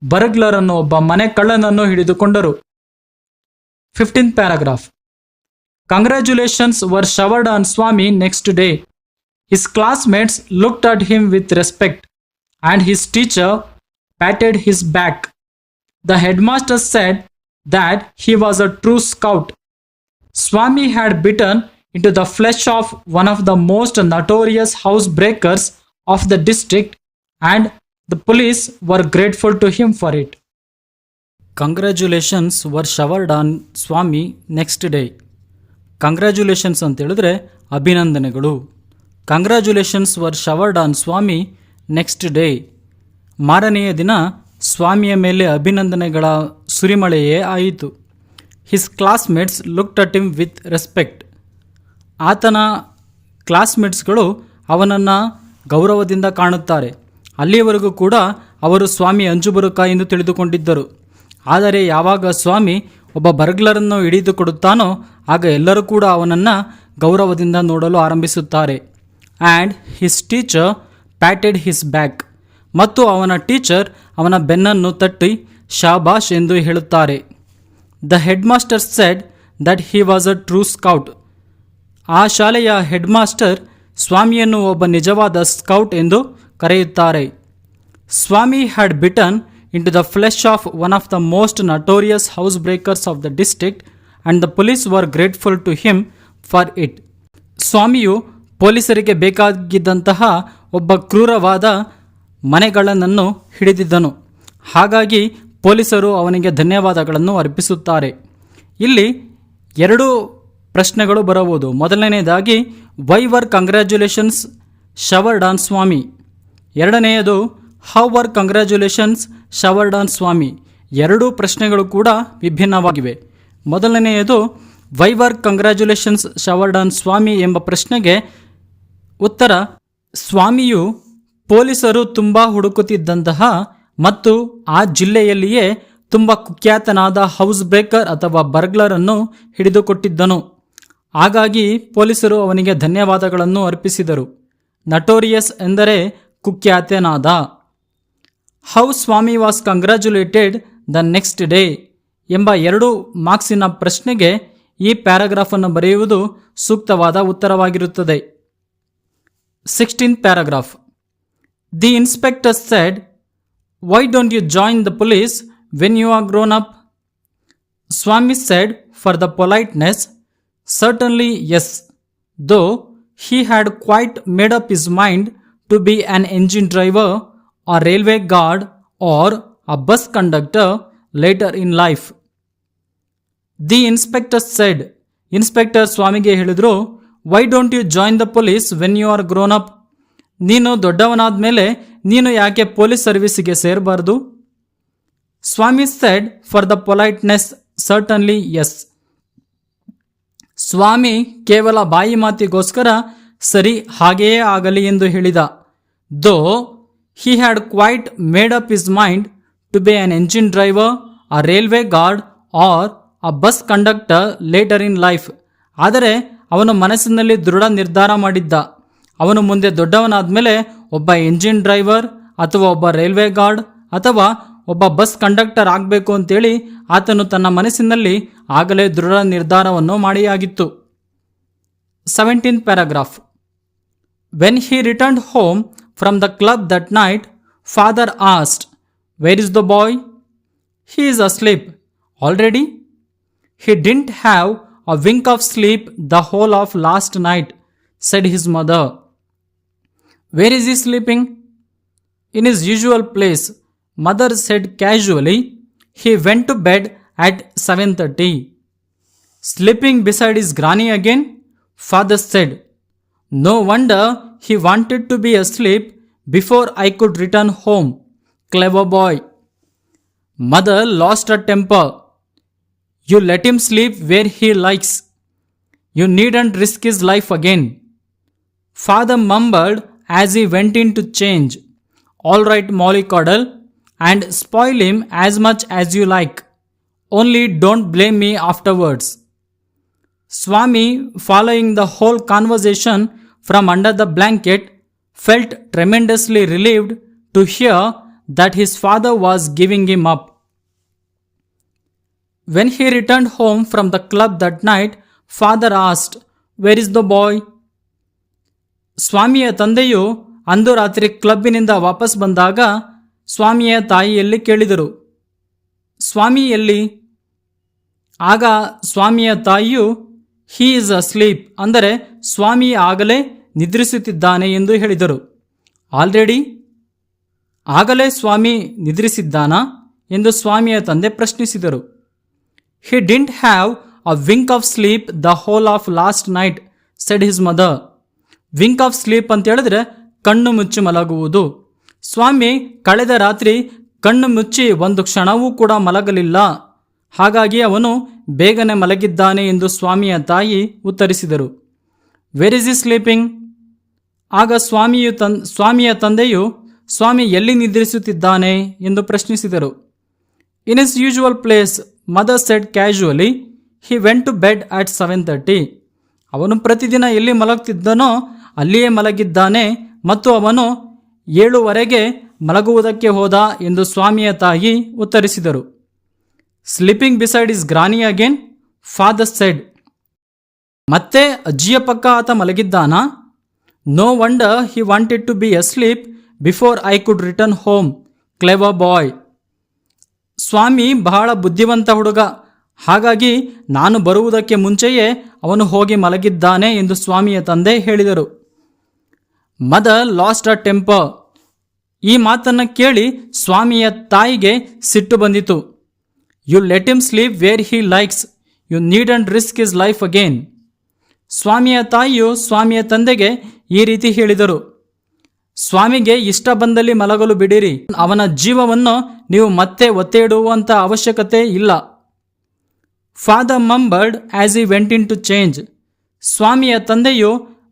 ಬರ್ಗ್ಲರನ್ನು, ಒಬ್ಬ ಮನೆ ಕಳ್ಳನನ್ನು ಹಿಡಿದುಕೊಂಡರು. 15th paragraph. Congratulations were showered on Swami next day. His classmates looked at him with respect and his teacher patted his back. The headmaster said that he was a true scout. Swami had bitten into the flesh of one of the most notorious housebreakers of the district, and the police were grateful to him for it. Congratulations were showered on Swami next day. Congratulations ಅಂತ ಹೇಳಿದ್ರೆ ಅಭಿನಂದನೆಗಳು. Congratulations were showered on Swami next day. ಮಾರನೆಯ ದಿನ ಸ್ವಾಮಿಯ ಮೇಲೆ ಅಭಿನಂದನೆಗಳ ಸುರಿಮಳೆಯೇ ಆಯಿತು. His classmates looked at him with respect. ಆತನ ಕ್ಲಾಸ್ಮೇಟ್ಸ್ಗಳು ಅವನನ್ನು ಗೌರವದಿಂದ ಕಾಣುತ್ತಾರೆ. ಅಲ್ಲಿಯವರೆಗೂ ಕೂಡ ಅವರು ಸ್ವಾಮಿ ಅಂಜುಬುರುಕ ಎಂದು ತಿಳಿದುಕೊಂಡಿದ್ದರು. ಆದರೆ ಯಾವಾಗ ಸ್ವಾಮಿ ಒಬ್ಬ ಬರ್ಗ್ಲರನ್ನು ಹಿಡಿದುಕೊಡುತ್ತಾನೋ ಆಗ ಎಲ್ಲರೂ ಕೂಡ ಅವನನ್ನು ಗೌರವದಿಂದ ನೋಡಲು ಆರಂಭಿಸುತ್ತಾರೆ. And his teacher patted his back. ಮತ್ತು ಅವನ ಟೀಚರ್ ಅವನ ಬೆನ್ನನ್ನು ತಟ್ಟಿ ಶಾಬಾಷ್ ಎಂದು ಹೇಳುತ್ತಾರೆ. The headmaster said that he was a true scout. ಆ ಶಾಲೆಯ ಹೆಡ್ ಮಾಸ್ಟರ್ ಸ್ವಾಮಿಯನ್ನು ಒಬ್ಬ ನಿಜವಾದ ಸ್ಕೌಟ್ ಎಂದು ಕರೆಯುತ್ತಾರೆ. Swami had bitten into the flesh of one of the most notorious house breakers of the district and the police were grateful to him for it. ಸ್ವಾಮಿಯು ಪೊಲೀಸರಿಗೆ ಬೇಕಾಗಿದ್ದಂತಹ ಒಬ್ಬ ಕ್ರೂರವಾದ ಮನೆಗಳನ್ನನ್ನು ಹಿಡಿದಿದ್ದನು. ಹಾಗಾಗಿ ಪೊಲೀಸರು ಅವನಿಗೆ ಧನ್ಯವಾದಗಳನ್ನು ಅರ್ಪಿಸುತ್ತಾರೆ. ಇಲ್ಲಿ 2 ಪ್ರಶ್ನೆಗಳು ಬರಬಹುದು. ಮೊದಲನೆಯದಾಗಿ Y var congratulations showered on ಸ್ವಾಮಿ. ಎರಡನೆಯದು how var congratulations showered on ಸ್ವಾಮಿ. 2 ಪ್ರಶ್ನೆಗಳು ಕೂಡ ವಿಭಿನ್ನವಾಗಿವೆ. ಮೊದಲನೆಯದು Y var congratulations showered on ಸ್ವಾಮಿ ಎಂಬ ಪ್ರಶ್ನೆಗೆ ಉತ್ತರ, ಸ್ವಾಮಿಯು ಪೊಲೀಸರು ತುಂಬ ಹುಡುಕುತ್ತಿದ್ದಂತಹ ಮತ್ತು ಆ ಜಿಲ್ಲೆಯಲ್ಲಿಯೇ ತುಂಬ ಕುಖ್ಯಾತನಾದ ಹೌಸ್ ಬ್ರೇಕರ್ ಅಥವಾ ಬರ್ಗ್ಲರನ್ನು ಹಿಡಿದುಕೊಟ್ಟಿದ್ದನು. ಹಾಗಾಗಿ ಪೊಲೀಸರು ಅವನಿಗೆ ಧನ್ಯವಾದಗಳನ್ನು ಅರ್ಪಿಸಿದರು. ನಟೋರಿಯಸ್ ಎಂದರೆ ಕುಖ್ಯಾತನಾದ. How Swami was congratulated the next day ಎಂಬ 2 ಮಾರ್ಕ್ಸಿನ ಪ್ರಶ್ನೆಗೆ ಈ ಪ್ಯಾರಾಗ್ರಾಫನ್ನು ಬರೆಯುವುದು ಸೂಕ್ತವಾದ ಉತ್ತರವಾಗಿರುತ್ತದೆ. 16th paragraph. The inspector said, "Why don't you join the police when you are grown up?" Swami said, for the politeness, "Certainly yes," though he had quite made up his mind to be an engine driver, a railway guard, or a bus conductor later in life. The inspector said, inspector ಸ್ವಾಮಿಗೆ ಹೇಳಿದ್ರು, why don't you join the police when you are grown up. ನೀನು ದೊಡ್ಡವನಾದ ಮೇಲೆ ನೀನು ಯಾಕೆ ಪೊಲೀಸ್ ಸರ್ವಿಸಿಗೆ ಸೇರಬಾರ್ದು. Swami said for the politeness, certainly yes. Swami ಕೇವಲ ಬಾಯಿ ಮಾತಿಗೋಸ್ಕರ ಸರಿ ಹಾಗೆಯೇ ಆಗಲಿ ಎಂದು ಹೇಳಿದ. Though he had quite made up his mind to be an engine driver, a railway guard or a bus conductor later in life. ಆದರೆ ಅವನು ಮನಸ್ಸಿನಲ್ಲಿ ದೃಢ ನಿರ್ಧಾರ ಮಾಡಿದ್ದ. ಅವನು ಮುಂದೆ ದೊಡ್ಡವನಾದ ಮೇಲೆ ಒಬ್ಬ ಎಂಜಿನ್ ಡ್ರೈವರ್ ಅಥವಾ ಒಬ್ಬ ರೈಲ್ವೆ ಗಾರ್ಡ್ ಅಥವಾ ಒಬ್ಬ ಬಸ್ ಕಂಡಕ್ಟರ್ ಆಗಬೇಕು ಅಂತೇಳಿ ಆತನು ತನ್ನ ಮನಸ್ಸಿನಲ್ಲಿ ಆಗಲೇ ದೃಢ ನಿರ್ಧಾರವನ್ನು ಮಾಡಿಯಾಗಿತ್ತು. 17th paragraph. When he returned home from the club that night, father asked, "Where is the boy?" "He is asleep." "Already?" "He didn't have a wink of sleep the whole of last night," said his mother. Where is he sleeping? In his usual place, mother said casually. He went to bed at 7:30. Sleeping beside his granny again? Father said. No wonder he wanted to be asleep before I could return home. Clever boy. Mother lost her temper. You let him sleep where he likes. You needn't risk his life again. Father mumbled as he went in to change. All right, mollycoddle, and spoil him as much as you like. Only don't blame me afterwards. Swami, following the whole conversation from under the blanket, felt tremendously relieved to hear that his father was giving him up. When he returned home from the club that night, father asked, Where is the boy? ಸ್ವಾಮಿಯ ತಂದೆಯು ಅಂದು ರಾತ್ರಿ ಕ್ಲಬ್ಬಿನಿಂದ ವಾಪಸ್ ಬಂದಾಗ ಸ್ವಾಮಿಯ ತಾಯಿಯಲ್ಲಿ ಕೇಳಿದರು, ಸ್ವಾಮಿ ಎಲ್ಲಿ? ಆಗ ಸ್ವಾಮಿಯ ತಾಯಿಯು ಹೀ ಈಸ್ ಅಸ್ಲೀಪ್, ಅಂದರೆ ಸ್ವಾಮಿ ಆಗಲೇ ನಿದ್ರಿಸುತ್ತಿದ್ದಾನೆ ಎಂದು ಹೇಳಿದರು. ಆಲ್ರೆಡಿ? ಆಗಲೇ ಸ್ವಾಮಿ ನಿದ್ರಿಸಿದ್ದಾನಾ ಎಂದು ಸ್ವಾಮಿಯ ತಂದೆ ಪ್ರಶ್ನಿಸಿದರು. He didn't have a wink of sleep the whole of last night, said his mother. Wynk of sleep ಅಂತ ಹೇಳಿದ್ರೆ ಕಣ್ಣು ಮುಚ್ಚಿ ಮಲಗುವುದು. ಸ್ವಾಮಿ ಕಳೆದ ರಾತ್ರಿ ಕಣ್ಣು ಮುಚ್ಚಿ ಒಂದು ಕ್ಷಣವೂ ಕೂಡ ಮಲಗಲಿಲ್ಲ, ಹಾಗಾಗಿ ಅವನು ಬೇಗನೆ ಮಲಗಿದ್ದಾನೆ ಎಂದು ಸ್ವಾಮಿಯ ತಾಯಿ ಉತ್ತರಿಸಿದರು. Where is he sleeping? ಆಗ ಸ್ವಾಮಿಯ ತಂದೆಯು ಸ್ವಾಮಿ ಎಲ್ಲಿ ನಿದ್ರಿಸುತ್ತಿದ್ದಾನೆ ಎಂದು ಪ್ರಶ್ನಿಸಿದರು. In his usual place, mother said casually. He went to bed at 7:30. ಅವನು ಪ್ರತಿದಿನ ಎಲ್ಲಿ ಮಲಗುತ್ತಿದ್ದನೋ ಅಲ್ಲಿಯೇ ಮಲಗಿದ್ದಾನೆ ಮತ್ತು ಅವನು 7:15 ಮಲಗುವುದಕ್ಕೆ ಹೋದ ಎಂದು ಸ್ವಾಮಿಯ ತಾಯಿ ಉತ್ತರಿಸಿದರು. Sleeping beside his granny again? Father said. ಮತ್ತೆ ಅಜ್ಜಿಯ ಪಕ್ಕ ಆತ ಮಲಗಿದ್ದಾನಾ? No wonder he wanted to be asleep before I could return home. Clever boy. Swami ಬಹಳ ಬುದ್ಧಿವಂತ ಹುಡುಗ, ಹಾಗಾಗಿ ನಾನು ಬರುವುದಕ್ಕೆ ಮುಂಚೆಯೇ ಅವನು ಹೋಗಿ ಮಲಗಿದ್ದಾನೆ ಎಂದು ಸ್ವಾಮಿಯ ತಂದೆ ಹೇಳಿದರು. Mother lost a temper. ಈ ಮಾತನ್ನು ಕೇಳಿ ಸ್ವಾಮಿಯ ತಾಯಿಗೆ ಸಿಟ್ಟು ಬಂದಿತು. You let him sleep where he likes. You needn't risk his life again. ಸ್ವಾಮಿಯ ತಾಯಿಯು ಸ್ವಾಮಿಯ ತಂದೆಗೆ ಈ ರೀತಿ ಹೇಳಿದರು, ಸ್ವಾಮಿಗೆ ಇಷ್ಟ ಬಂದಲ್ಲಿ ಮಲಗಲು ಬಿಡಿರಿ, ಅವನ ಜೀವವನ್ನು ನೀವು ಮತ್ತೆ ಒತ್ತೆ ಇಡುವಂಥ ಅವಶ್ಯಕತೆ ಇಲ್ಲ. Father mumbled as he went in to change. ಸ್ವಾಮಿಯ ತಂದೆಯು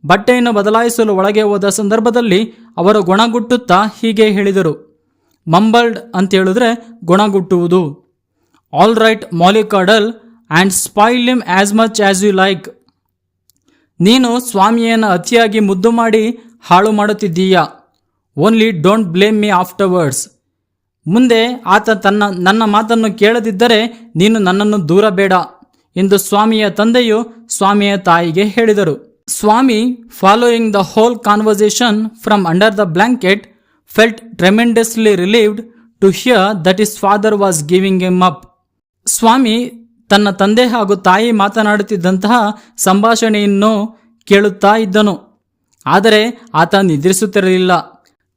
ಬಟ್ಟೆಯನ್ನು ಬದಲಾಯಿಸಲು ಒಳಗೆ ಹೋದ ಸಂದರ್ಭದಲ್ಲಿ ಅವರು ಗುಣಗುಟ್ಟುತ್ತಾ ಹೀಗೆ ಹೇಳಿದರು. ಮಂಬಲ್ಡ್ ಅಂತ ಹೇಳಿದ್ರೆ ಗುಣಗುಟ್ಟುವುದು. All right mollycoddle, and spoil him as much as you like. ನೀನು ಸ್ವಾಮಿಯನ್ನು ಅತಿಯಾಗಿ ಮುದ್ದು ಮಾಡಿ ಹಾಳು ಮಾಡುತ್ತಿದ್ದೀಯಾ. Only don't blame me afterwards. ಮುಂದೆ ಆತ ನನ್ನ ಮಾತನ್ನು ಕೇಳದಿದ್ದರೆ ನೀನು ನನ್ನನ್ನು ದೂರಬೇಡ ಎಂದು ಸ್ವಾಮಿಯ ತಂದೆಯು ಸ್ವಾಮಿಯ ತಾಯಿಗೆ ಹೇಳಿದರು. Swami, following the whole conversation from under the blanket, felt tremendously relieved to hear that his father was giving him up. Swami ತನ್ನ ತಂದೆ ಹಾಗೂ ತಾಯಿ ಮಾತನಾಡುತ್ತಿದ್ದಂತಹ ಸಂಭಾಷಣೆಯನ್ನು ಕೇಳುತ್ತಾ ಇದ್ದನು, ಆದರೆ ಆತ ನಿದ್ರಿಸುತ್ತಿರಲಿಲ್ಲ.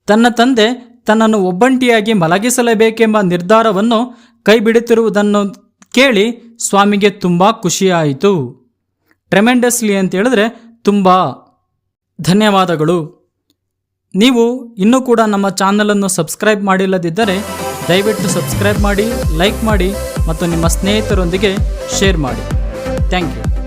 ತನ್ನ ತಂದೆ ತನ್ನನ್ನು ಒಬ್ಬಂಟಿಯಾಗಿ ಮಲಗಿಸಲೇಬೇಕೆಂಬ ನಿರ್ಧಾರವನ್ನು ಕೈಬಿಡುತ್ತಿರುವುದನ್ನು ಕೇಳಿ ಸ್ವಾಮಿಗೆ ತುಂಬ ಖುಷಿಯಾಯಿತು. ಟ್ರೆಮೆಂಡಸ್ಲಿ ಅಂತ ಹೇಳಿದ್ರೆ ತುಂಬ. ಧನ್ಯವಾದಗಳು. ನೀವು ಇನ್ನೂ ಕೂಡ ನಮ್ಮ ಚಾನಲನ್ನು ಸಬ್ಸ್ಕ್ರೈಬ್ ಮಾಡಿಲ್ಲದಿದ್ದರೆ ದಯವಿಟ್ಟು ಸಬ್ಸ್ಕ್ರೈಬ್ ಮಾಡಿ, ಲೈಕ್ ಮಾಡಿ ಮತ್ತು ನಿಮ್ಮ ಸ್ನೇಹಿತರೊಂದಿಗೆ ಶೇರ್ ಮಾಡಿ. Thank you.